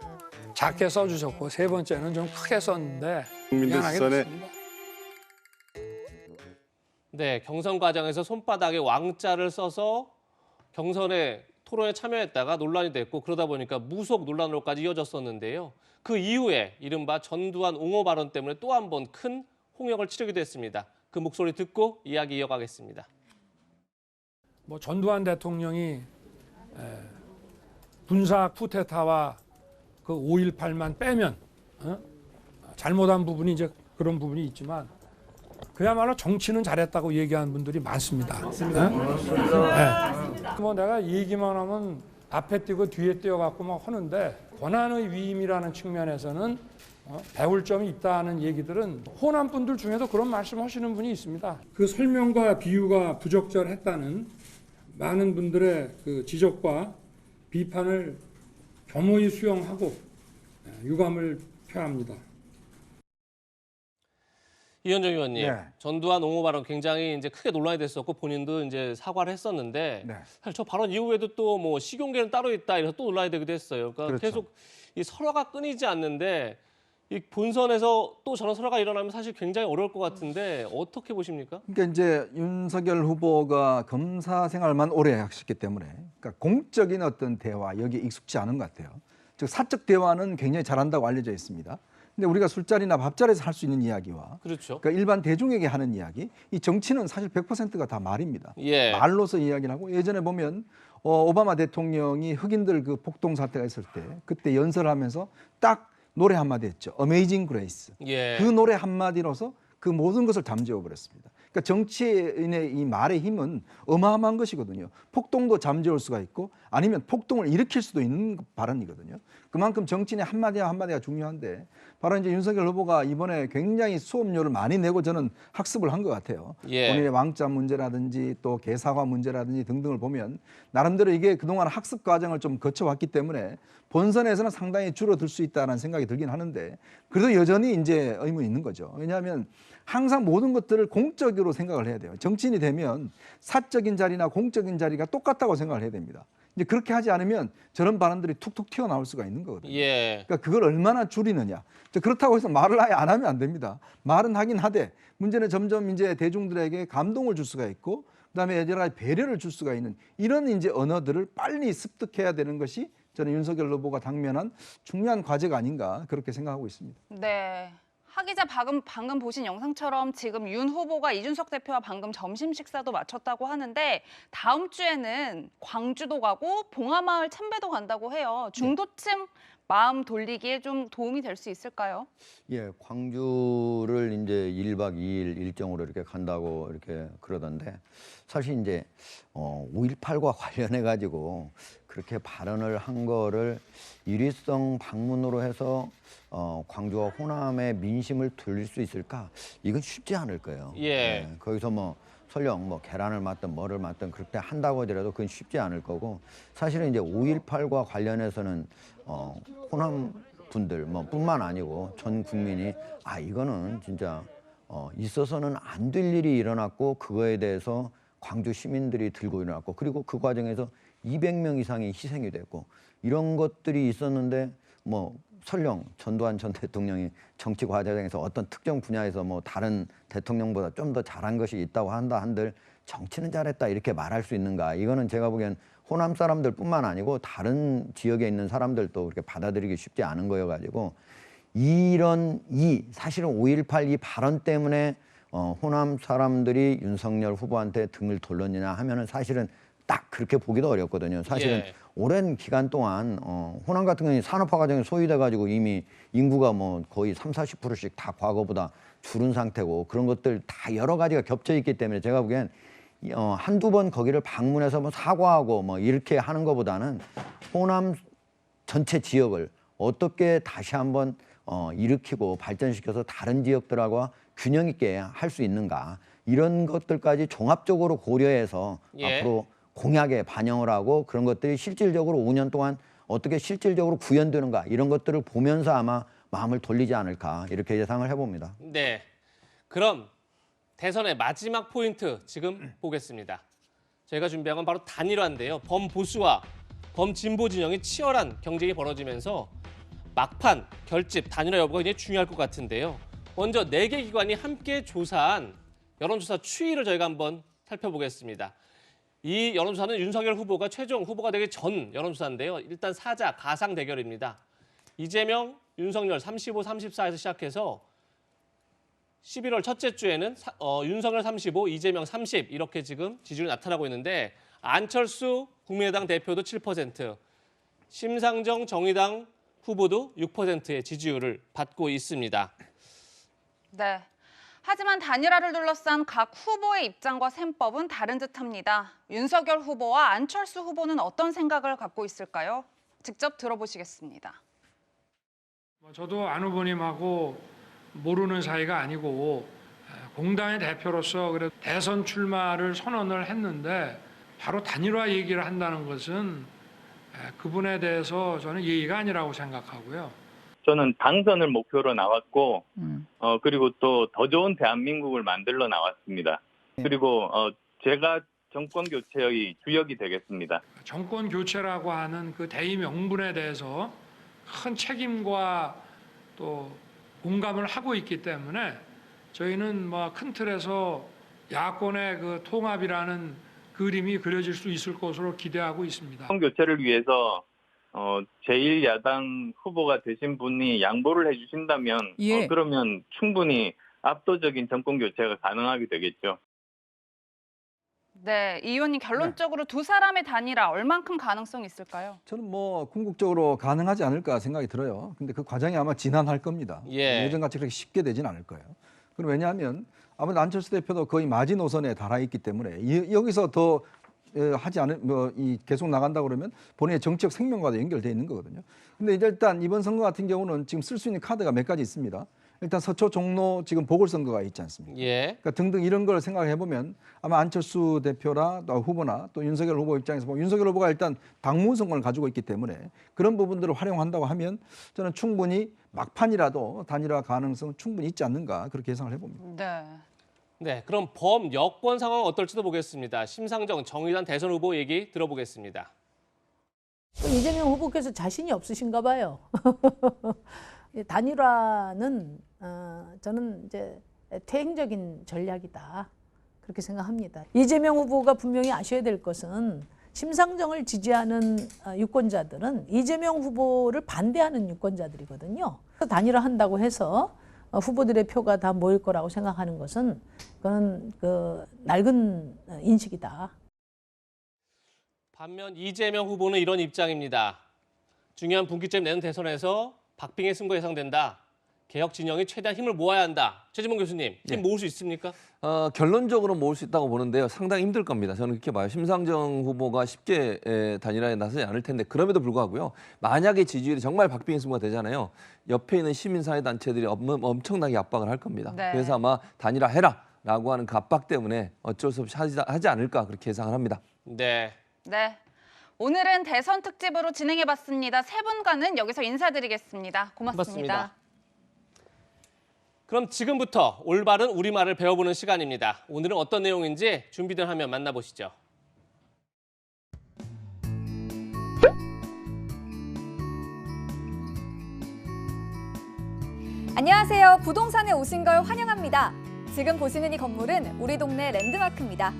작게 써주셨고 세 번째는 좀 크게 썼는데 국민들 미안하게 시선에 됐습니다. 네, 경선 과정에서 손바닥에 왕자를 써서 경선에 토론에 참여했다가 논란이 됐고 그러다 보니까 무속 논란으로까지 이어졌었는데요. 그 이후에 이른바 전두환 옹호 발언 때문에 또 한 번 큰 홍역을 치르기도 했습니다. 그 목소리 듣고 이야기 이어가겠습니다. 뭐 전두환 대통령이 군사 쿠데타와 그 5.18만 빼면 잘못한 부분이 이제 그런 부분이 있지만 그야말로 정치는 잘했다고 얘기하는 분들이 많습니다. 네. 뭐 내가 얘기만 하면 앞에 뛰고 뒤에 뛰어갖고 막 하는데 권한의 위임이라는 측면에서는 배울 점이 있다는 얘기들은 호남 분들 중에도 그런 말씀하시는 분이 있습니다. 그 설명과 비유가 부적절했다는 많은 분들의 그 지적과 비판을 겸허히 수용하고 유감을 표합니다. 이현정 의원님, 네. 전두환 옹호 발언 굉장히 이제 크게 논란이 됐었고 본인도 이제 사과를 했었는데 네. 사실 저 발언 이후에도 또 뭐 시공계는 따로 있다 이래서 또 논란이 되기도 했어요. 그러니까 그렇죠. 계속 이 설화가 끊이지 않는데 이 본선에서 또 저런 설화가 일어나면 사실 굉장히 어려울 것 같은데 어떻게 보십니까? 그러니까 이제 윤석열 후보가 검사 생활만 오래 하셨기 때문에 그러니까 공적인 어떤 대화 여기에 익숙지 않은 것 같아요. 즉 사적 대화는 굉장히 잘한다고 알려져 있습니다. 근데 우리가 술자리나 밥자리에서 할 수 있는 이야기와 그렇죠. 그러니까 일반 대중에게 하는 이야기, 이 정치는 사실 100%가 다 말입니다. 예. 말로서 이야기를 하고 예전에 보면 오바마 대통령이 흑인들 그 폭동 사태가 있을 때 그때 연설하면서 딱 노래 한마디 했죠. Amazing Grace. 예. 그 노래 한마디로서 그 모든 것을 잠재워 버렸습니다. 그러니까 정치인의 이 말의 힘은 어마어마한 것이거든요. 폭동도 잠재울 수가 있고 아니면 폭동을 일으킬 수도 있는 발언이거든요. 그만큼 정치인의 한마디와 한마디가 중요한데 바로 이제 윤석열 후보가 이번에 굉장히 수업료를 많이 내고 저는 학습을 한 것 같아요. 예. 본인의 왕자 문제라든지 또 개사과 문제라든지 등등을 보면 나름대로 이게 그동안 학습 과정을 좀 거쳐왔기 때문에 본선에서는 상당히 줄어들 수 있다는 생각이 들긴 하는데 그래도 여전히 이제 의문이 있는 거죠. 왜냐하면 항상 모든 것들을 공적으로 생각을 해야 돼요. 정치인이 되면 사적인 자리나 공적인 자리가 똑같다고 생각을 해야 됩니다. 이제 그렇게 하지 않으면 저런 발언들이 툭툭 튀어나올 수가 있는 거거든요. 예. 그러니까 그걸 얼마나 줄이느냐. 그렇다고 해서 말을 아예 안 하면 안 됩니다. 말은 하긴 하되 문제는 점점 이제 대중들에게 감동을 줄 수가 있고 그다음에 여러 가지 배려를 줄 수가 있는 이런 이제 언어들을 빨리 습득해야 되는 것이 저는 윤석열 후보가 당면한 중요한 과제가 아닌가 그렇게 생각하고 있습니다. 네. 하 기자 방금 보신 영상처럼 지금 윤 후보가 이준석 대표와 방금 점심 식사도 마쳤다고 하는데 다음 주에는 광주도 가고 봉하마을 참배도 간다고 해요. 중도층 마음 돌리기에 좀 도움이 될 수 있을까요? 예, 광주를 이제 1박 2일 일정으로 이렇게 간다고 이렇게 그러던데 사실 이제 5.18과 관련해 가지고 그렇게 발언을 한 거를 일회성 방문으로 해서 광주와 호남의 민심을 돌릴 수 있을까? 이건 쉽지 않을 거예요. 예. 거기서 뭐 설령 뭐 계란을 맞든 뭐를 맞든 그렇게 한다고 하더라도 그건 쉽지 않을 거고 사실은 이제 5.18과 관련해서는 호남 분들 뭐 뿐만 아니고 전 국민이 이거는 진짜 있어서는 안 될 일이 일어났고 그거에 대해서 광주 시민들이 들고 일어났고 그리고 그 과정에서 200명 이상이 희생이 됐고 이런 것들이 있었는데 뭐 설령 전두환 전 대통령이 정치 과정에서 어떤 특정 분야에서 뭐 다른 대통령보다 좀 더 잘한 것이 있다고 한다 한들 정치는 잘했다 이렇게 말할 수 있는가? 이거는 제가 보기엔 호남 사람들뿐만 아니고 다른 지역에 있는 사람들도 그렇게 받아들이기 쉽지 않은 거여가지고 사실은 5.18 이 발언 때문에 호남 사람들이 윤석열 후보한테 등을 돌렸느냐 하면은 사실은 딱 그렇게 보기도 어렵거든요. 사실은 예. 오랜 기간 동안 호남 같은 경우는 산업화 과정이 소위돼 가지고 이미 인구가 뭐 거의 30~40%씩 다 과거보다 줄은 상태고 그런 것들 다 여러 가지가 겹쳐 있기 때문에 제가 보기엔 한두 번 거기를 방문해서 뭐 사과하고 뭐 이렇게 하는 것보다는 호남 전체 지역을 어떻게 다시 한번 일으키고 발전시켜서 다른 지역들하고 균형 있게 할 수 있는가 이런 것들까지 종합적으로 고려해서 예. 앞으로 공약에 반영을 하고 그런 것들이 실질적으로 5년 동안 어떻게 실질적으로 구현되는가 이런 것들을 보면서 아마 마음을 돌리지 않을까 이렇게 예상을 해봅니다. 네. 그럼 대선의 마지막 포인트 지금 보겠습니다. 저희가 준비한 건 바로 단일화인데요. 범보수와 범진보 진영이 치열한 경쟁이 벌어지면서 막판 결집 단일화 여부가 굉장히 중요할 것 같은데요. 먼저 4개 기관이 함께 조사한 여론조사 추이를 저희가 한번 살펴보겠습니다. 이 여론조사는 윤석열 후보가 최종 후보가 되기 전 여론조사인데요. 일단 사자 가상 대결입니다. 이재명, 윤석열 35, 34에서 시작해서 11월 첫째 주에는 윤석열 35, 이재명 30 이렇게 지금 지지율이 나타나고 있는데 안철수 국민의당 대표도 7%, 심상정 정의당 후보도 6%의 지지율을 받고 있습니다. 네. 하지만 단일화를 둘러싼 각 후보의 입장과 셈법은 다른 듯합니다. 윤석열 후보와 안철수 후보는 어떤 생각을 갖고 있을까요? 직접 들어보시겠습니다. 저도 안 후보님하고 모르는 사이가 아니고 공당의 대표로서 그래 대선 출마를 선언을 했는데 바로 단일화 얘기를 한다는 것은 그분에 대해서 저는 예의가 아니라고 생각하고요. 저는 당선을 목표로 나왔고 그리고 또 더 좋은 대한민국을 만들러 나왔습니다. 그리고 제가 정권 교체의 주역이 되겠습니다. 정권 교체라고 하는 그 대의 명분에 대해서 큰 책임과 또 공감을 하고 있기 때문에 저희는 뭐 큰 틀에서 야권의 그 통합이라는 그림이 그려질 수 있을 것으로 기대하고 있습니다. 정권 교체를 위해서 제1야당 후보가 되신 분이 양보를 해주신다면 예. 그러면 충분히 압도적인 정권 교체가 가능하게 되겠죠. 네, 이 의원님 결론적으로 두 사람의 단일화 얼만큼 가능성이 있을까요? 저는 뭐 궁극적으로 가능하지 않을까 생각이 들어요. 근데 그 과정이 아마 지난할 겁니다. 예. 예전같이 그렇게 쉽게 되진 않을 거예요. 그럼 왜냐하면 아무래도 안철수 대표도 거의 마지노선에 달아 있기 때문에 여기서 더 하지 않을 계속 나간다 그러면 본인의 정치적 생명과도 연결돼 있는 거거든요. 근데 이제 일단 이번 선거 같은 경우는 지금 쓸 수 있는 카드가 몇 가지 있습니다. 일단 서초 종로 지금 보궐선거가 있지 않습니까? 예. 그러니까 등등 이런 걸 생각해 보면 아마 안철수 대표나 또 후보나 또 윤석열 후보 입장에서 보면 윤석열 후보가 일단 당무 선거를 가지고 있기 때문에 그런 부분들을 활용한다고 하면 저는 충분히 막판이라도 단일화 가능성은 충분히 있지 않는가 그렇게 예상을 해봅니다. 네. 네, 그럼 범여권 상황은 어떨지도 보겠습니다. 심상정 정의당 대선 후보 얘기 들어보겠습니다. 이재명 후보께서 자신이 없으신가 봐요. 단일화는 저는 이제 퇴행적인 전략이다 그렇게 생각합니다. 이재명 후보가 분명히 아셔야 될 것은 심상정을 지지하는 유권자들은 이재명 후보를 반대하는 유권자들이거든요. 단일화한다고 해서 후보들의 표가 다 모일 거라고 생각하는 것은 그건 그 낡은 인식이다. 반면 이재명 후보는 이런 입장입니다. 중요한 분기점 내는 대선에서 박빙의 승부 예상된다. 개혁 진영이 최대한 힘을 모아야 한다. 최지봉 교수님, 힘 모을 수 있습니까? 결론적으로 모을 수 있다고 보는데요. 상당히 힘들 겁니다. 저는 그렇게 봐요. 심상정 후보가 쉽게 단일화에 나서지 않을 텐데 그럼에도 불구하고요. 만약에 지지율이 정말 박빙의 승부가 되잖아요. 옆에 있는 시민사회단체들이 엄청나게 압박을 할 겁니다. 네. 그래서 아마 단일화해라라고 하는 그 압박 때문에 어쩔 수 없이 하지 않을까 그렇게 예상을 합니다. 네. 네. 오늘은 대선 특집으로 진행해봤습니다. 세 분과는 여기서 인사드리겠습니다. 고맙습니다. 그럼 지금부터 올바른 우리말을 배워보는 시간입니다. 오늘은 어떤 내용인지 준비된 화면 만나보시죠. 안녕하세요. 부동산에 오신 걸 환영합니다. 지금 보시는 이 건물은 우리 동네 랜드마크입니다.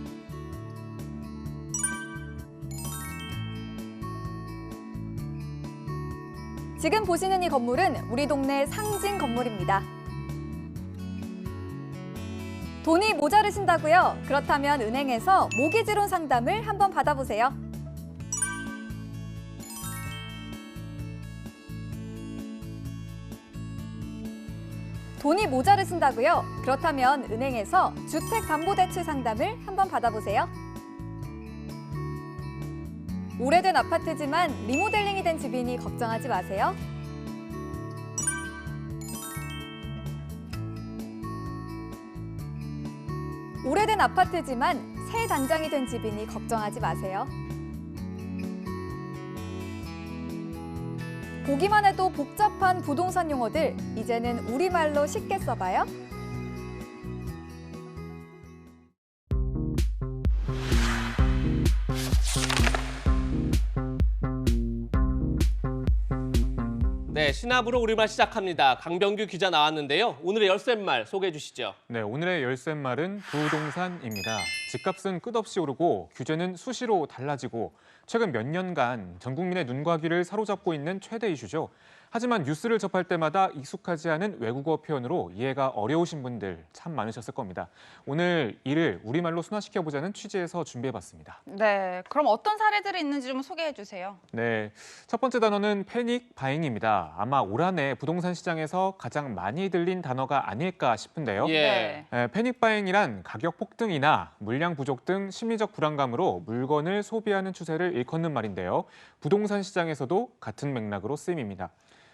지금 보시는 이 건물은 우리 동네 상징 건물입니다. 돈이 모자르신다고요? 그렇다면 은행에서 모기지론 상담을 한번 받아보세요. 돈이 모자르신다고요? 그렇다면 은행에서 주택담보대출 상담을 한번 받아보세요. 오래된 아파트지만 리모델링이 된 집이니 걱정하지 마세요. 오래된 아파트지만 새 단장이 된 집이니 걱정하지 마세요. 보기만 해도 복잡한 부동산 용어들, 이제는 우리말로 쉽게 써봐요. 네, 신압으로 우리말 시작합니다. 강병규 기자 나왔는데요. 오늘의 열쇠말 소개해 주시죠. 네, 오늘의 열쇠말은 부동산입니다. 집값은 끝없이 오르고 규제는 수시로 달라지고 최근 몇 년간 전 국민의 눈과 귀를 사로잡고 있는 최대 이슈죠. 하지만 뉴스를 접할 때마다 익숙하지 않은 외국어 표현으로 이해가 어려우신 분들 참 많으셨을 겁니다. 오늘 이를 우리말로 순화시켜보자는 취지에서 준비해봤습니다. 네, 그럼 어떤 사례들이 있는지 좀 소개해 주세요. 네, 첫 번째 단어는 패닉 바잉입니다. 아마 올 한 해 부동산 시장에서 가장 많이 들린 단어가 아닐까 싶은데요. 예. 패닉 바잉이란 가격 폭등이나 물량 부족 등 심리적 불안감으로 물건을 소비하는 추세를 일컫는 말인데요. 부동산 시장에서도 같은 맥락으로 쓰임입니다.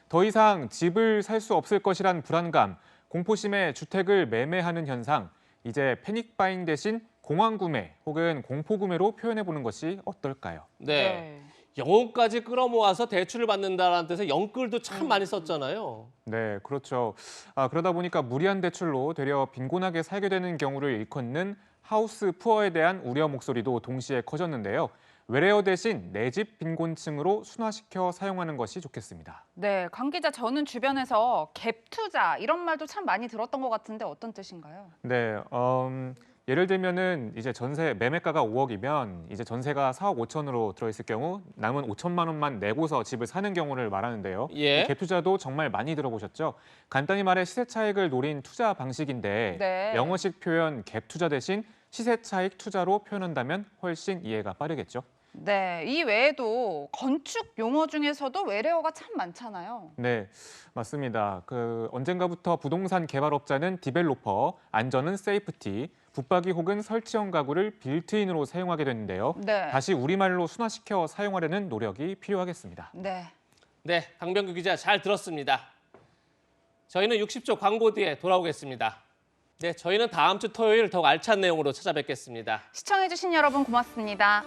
더 이상 집을 살 수 없을 것이란 불안감, 공포심에 주택을 매매하는 현상, 이제 패닉 바잉 대신 공황 구매 혹은 공포 구매로 표현해보는 것이 어떨까요? 네. 영혼까지 끌어모아서 대출을 받는다라는 뜻의 영끌도 참 많이 썼잖아요. 네, 그렇죠. 그러다 보니까 무리한 대출로 되려 빈곤하게 살게 되는 경우를 일컫는 하우스 푸어에 대한 우려 목소리도 동시에 커졌는데요. 외래어 대신 내 집 빈곤층으로 순화시켜 사용하는 것이 좋겠습니다. 네, 강 기자, 저는 주변에서 갭 투자 이런 말도 참 많이 들었던 것 같은데 어떤 뜻인가요? 네, 예를 들면은 이제 전세 매매가가 5억이면 이제 전세가 4억 5천으로 들어있을 경우 남은 5천만 원만 내고서 집을 사는 경우를 말하는데요. 예. 갭 투자도 정말 많이 들어보셨죠? 간단히 말해 시세 차익을 노린 투자 방식인데 네. 영어식 표현 갭 투자 대신 시세 차익 투자로 표현한다면 훨씬 이해가 빠르겠죠. 네, 이 외에도 건축 용어 중에서도 외래어가 참 많잖아요. 네, 맞습니다. 언젠가부터 부동산 개발업자는 디벨로퍼, 안전은 세이프티, 붙박이 혹은 설치형 가구를 빌트인으로 사용하게 됐는데요. 네. 다시 우리말로 순화시켜 사용하려는 노력이 필요하겠습니다. 네. 네, 강병규 기자 잘 들었습니다. 저희는 60초 광고 뒤에 돌아오겠습니다. 네, 저희는 다음 주 토요일 더욱 알찬 내용으로 찾아뵙겠습니다. 시청해주신 여러분 고맙습니다.